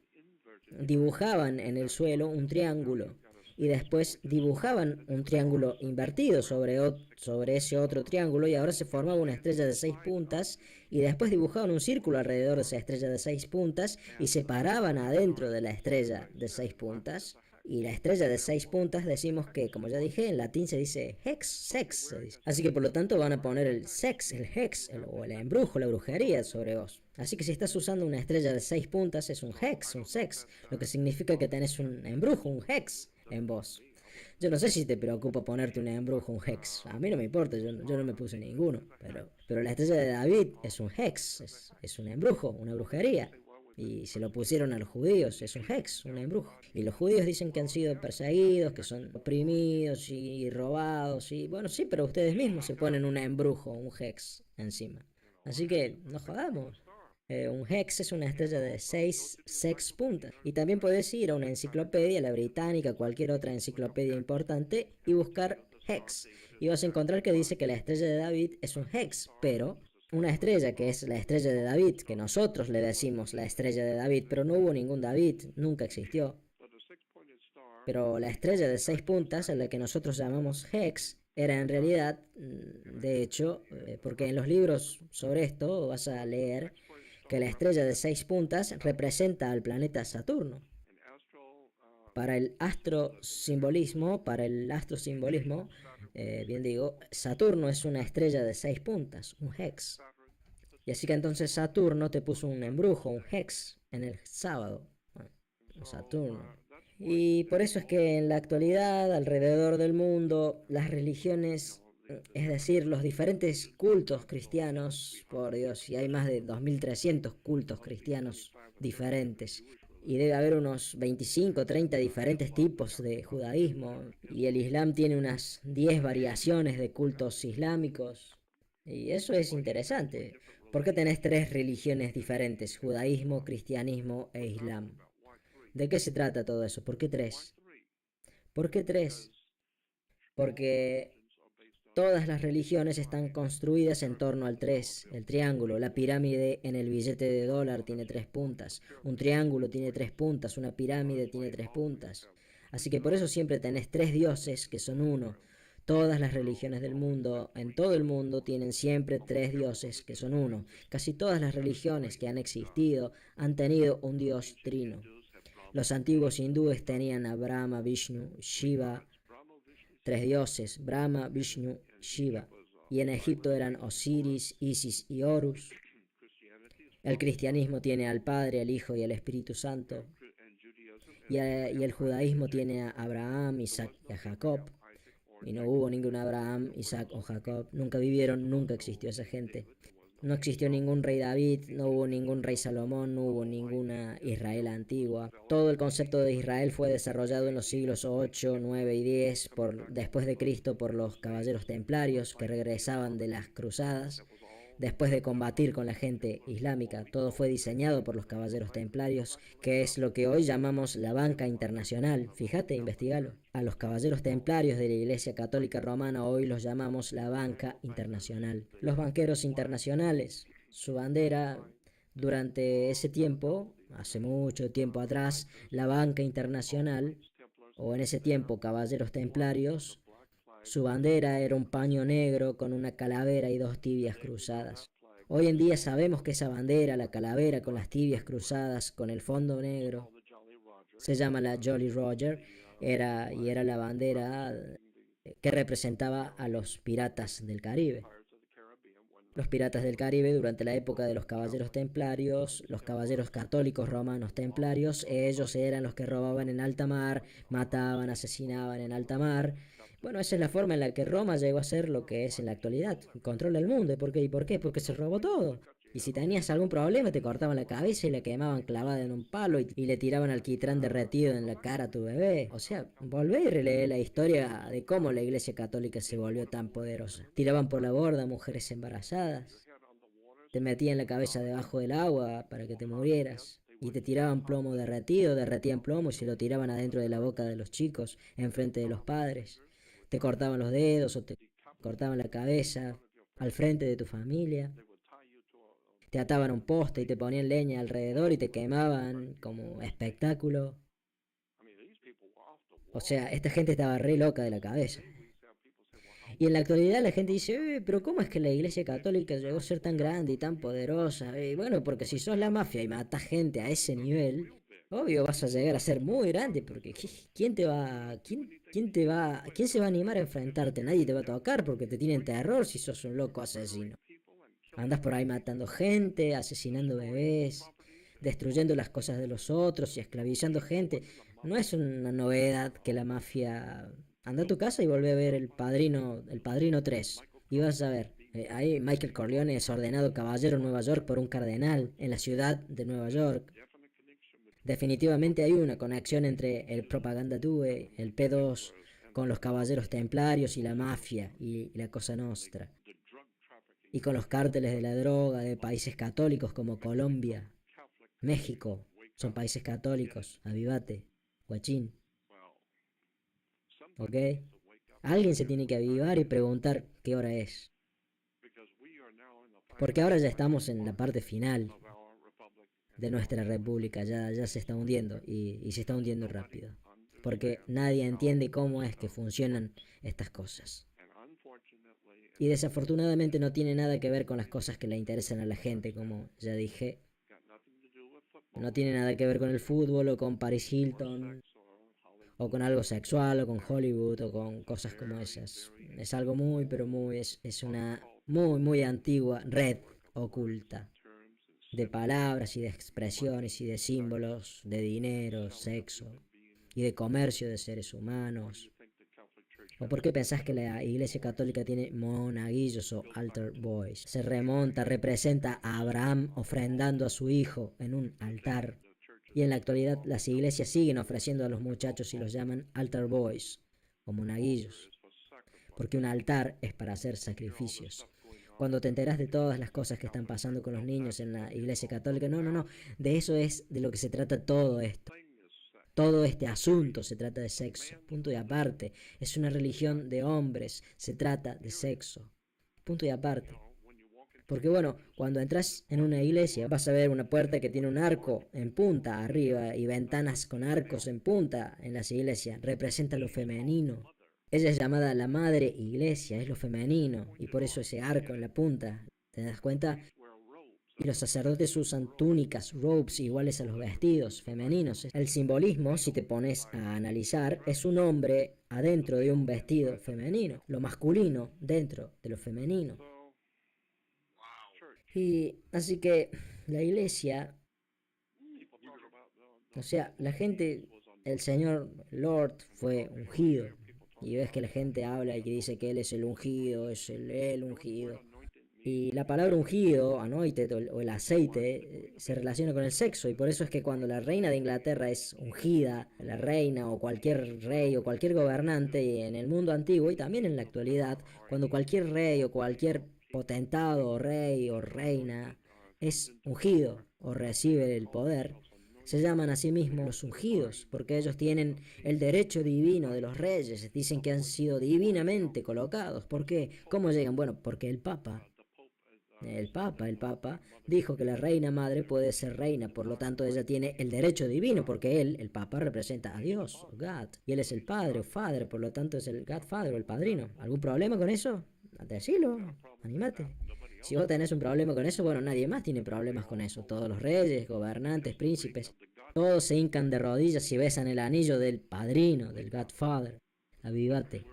dibujaban en el suelo un triángulo y después dibujaban un triángulo invertido sobre ese otro triángulo y ahora se formaba una estrella de 6 puntas y después dibujaban un círculo alrededor de esa estrella de 6 puntas y se paraban adentro de la estrella de 6 puntas. Y la estrella de 6 puntas decimos que, como ya dije, en latín se dice hex, sex. Se dice. Así que por lo tanto van a poner el sex, el hex, o el embrujo, la brujería sobre vos. Así que si estás usando una estrella de 6 puntas es un hex, un sex, lo que significa que tenés un embrujo, un hex en vos. Yo no sé si te preocupa ponerte un embrujo, un hex. A mí no me importa, yo no me puse ninguno. Pero la estrella de David es un hex, es un embrujo, una brujería. Y se lo pusieron a los judíos, es un hex, un embrujo. Y los judíos dicen que han sido perseguidos, que son oprimidos y robados. Y bueno, sí, pero ustedes mismos se ponen un embrujo, un hex encima. Así que no jodamos. Un hex es una estrella de 6 puntas. Y también puedes ir a una enciclopedia, la británica, cualquier otra enciclopedia importante, y buscar hex. Y vas a encontrar que dice que la estrella de David es un hex, pero una estrella que es la estrella de David, que nosotros le decimos la estrella de David, pero no hubo ningún David, nunca existió. Pero la estrella de 6 puntas, a la que nosotros llamamos Hex, era en realidad, de hecho, porque en los libros sobre esto vas a leer que la estrella de 6 puntas representa al planeta Saturno. Para el astrosimbolismo, bien digo, Saturno es una estrella de 6 puntas, un hex. Y así que entonces Saturno te puso un embrujo, un hex, en el sábado. Bueno, Saturno. Y por eso es que en la actualidad, alrededor del mundo, las religiones, es decir, los diferentes cultos cristianos, por Dios, y hay más de 2300 cultos cristianos diferentes. Y debe haber unos 25 o 30 diferentes tipos de judaísmo. Y el Islam tiene unas 10 variaciones de cultos islámicos. Y eso es interesante. ¿Por qué tenés tres religiones diferentes? Judaísmo, cristianismo e Islam. ¿De qué se trata todo eso? ¿Por qué tres? ¿Por qué tres? Porque Todas las religiones están construidas en torno al 3, el triángulo. La pirámide en el billete de dólar tiene 3 puntas. Un triángulo tiene 3 puntas, una pirámide tiene 3 puntas. Así que por eso siempre tenés 3 dioses que son uno. Todas las religiones del mundo, en todo el mundo, tienen siempre 3 dioses que son uno. Casi todas las religiones que han existido han tenido un dios trino. Los antiguos hindúes tenían a Brahma, Vishnu, Shiva, 3 dioses, Brahma, Vishnu, Shiva. Y en Egipto eran Osiris, Isis y Horus. El cristianismo tiene al Padre, al Hijo y al Espíritu Santo. Y el judaísmo tiene a Abraham, Isaac y a Jacob. Y no hubo ningún Abraham, Isaac o Jacob. Nunca vivieron, nunca existió esa gente. No existió ningún rey David, no hubo ningún rey Salomón, no hubo ninguna Israel antigua. Todo el concepto de Israel fue desarrollado en los siglos 8, 9 y 10 después de Cristo por los caballeros templarios que regresaban de las cruzadas. Después de combatir con la gente islámica, todo fue diseñado por los caballeros templarios, que es lo que hoy llamamos la banca internacional. Fíjate, investigalo. A los caballeros templarios de la Iglesia Católica Romana hoy los llamamos la banca internacional. Los banqueros internacionales, su bandera durante ese tiempo, hace mucho tiempo atrás, la banca internacional, o en ese tiempo caballeros templarios, su bandera era un paño negro con una calavera y 2 tibias cruzadas. Hoy en día sabemos que esa bandera, la calavera con las tibias cruzadas, con el fondo negro, se llama la Jolly Roger, era la bandera que representaba a los piratas del Caribe. Los piratas del Caribe durante la época de los caballeros templarios, los caballeros católicos romanos templarios, ellos eran los que robaban en alta mar, mataban, asesinaban en alta mar. Bueno, esa es la forma en la que Roma llegó a ser lo que es en la actualidad. Controla el mundo. ¿Por qué? ¿Y por qué? Porque se robó todo. Y si tenías algún problema, te cortaban la cabeza y la quemaban clavada en un palo y le tiraban alquitrán derretido en la cara a tu bebé. O sea, volvé y relee la historia de cómo la Iglesia Católica se volvió tan poderosa. Tiraban por la borda mujeres embarazadas. Te metían la cabeza debajo del agua para que te murieras. Y te tiraban plomo derretido, derretían plomo y se lo tiraban adentro de la boca de los chicos, enfrente de los padres. Te cortaban los dedos o te cortaban la cabeza al frente de tu familia. Te ataban a un poste y te ponían leña alrededor y te quemaban como espectáculo. O sea, esta gente estaba re loca de la cabeza. Y en la actualidad la gente dice, pero ¿cómo es que la Iglesia Católica llegó a ser tan grande y tan poderosa? Y bueno, porque si sos la mafia y matás gente a ese nivel, obvio vas a llegar a ser muy grande, porque quién se va a animar a enfrentarte? Nadie te va a tocar porque te tienen terror si sos un loco asesino. Andas por ahí matando gente, asesinando bebés, destruyendo las cosas de los otros y esclavizando gente. No es una novedad que la mafia... Anda a tu casa y volvé a ver el Padrino 3. Y vas a ver, ahí Michael Corleone es ordenado caballero en Nueva York por un cardenal en la ciudad de Nueva York. Definitivamente hay una conexión entre el Propaganda Due, el P2, con los caballeros templarios y la mafia y la Cosa Nostra. Y con los cárteles de la droga de países católicos como Colombia, México, son países católicos, avivate, guachín, ¿ok? Alguien se tiene que avivar y preguntar qué hora es. Porque ahora ya estamos en la parte final de nuestra república, ya se está hundiendo y se está hundiendo rápido. Porque nadie entiende cómo es que funcionan estas cosas. Y desafortunadamente no tiene nada que ver con las cosas que le interesan a la gente, como ya dije. No tiene nada que ver con el fútbol o con Paris Hilton o con algo sexual o con Hollywood o con cosas como esas. Es algo muy, pero muy, es una muy antigua red oculta de palabras y de expresiones y de símbolos, de dinero, sexo y de comercio de seres humanos. ¿O por qué pensás que la Iglesia Católica tiene monaguillos o altar boys? Se representa a Abraham ofrendando a su hijo en un altar. Y en la actualidad las iglesias siguen ofreciendo a los muchachos y los llaman altar boys o monaguillos. Porque un altar es para hacer sacrificios. Cuando te enteras de todas las cosas que están pasando con los niños en la Iglesia Católica, no, de eso es de lo que se trata todo esto. Todo este asunto se trata de sexo, punto y aparte. Es una religión de hombres, se trata de sexo, punto y aparte. Porque bueno, cuando entras en una iglesia vas a ver una puerta que tiene un arco en punta arriba y ventanas con arcos en punta en las iglesias. Representa lo femenino. Ella es llamada la madre iglesia, es lo femenino y por eso ese arco en la punta. ¿Te das cuenta? Y los sacerdotes usan túnicas, robes iguales a los vestidos femeninos. El simbolismo, si te pones a analizar, es un hombre adentro de un vestido femenino, lo masculino dentro de lo femenino. Y así que la iglesia, o sea, la gente, el Señor Lord fue ungido. Y ves que la gente habla y que dice que Él es el ungido, es el ungido. Y la palabra ungido, anointed o el aceite, se relaciona con el sexo. Y por eso es que cuando la reina de Inglaterra es ungida, la reina o cualquier rey o cualquier gobernante en el mundo antiguo y también en la actualidad, cuando cualquier rey o cualquier potentado o rey o reina es ungido o recibe el poder, se llaman a sí mismos los ungidos, porque ellos tienen el derecho divino de los reyes, dicen que han sido divinamente colocados. ¿Por qué? ¿Cómo llegan? Bueno, porque el Papa dijo que la reina madre puede ser reina, por lo tanto ella tiene el derecho divino, porque él, el Papa, representa a Dios, God, y él es el padre o father, por lo tanto es el Godfather o el padrino. ¿Algún problema con eso? Decilo, anímate. Si vos tenés un problema con eso, bueno, nadie más tiene problemas con eso. Todos los reyes, gobernantes, príncipes, todos se hincan de rodillas y besan el anillo del padrino, del Godfather. Avívate.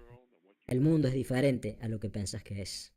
El mundo es diferente a lo que pensás que es.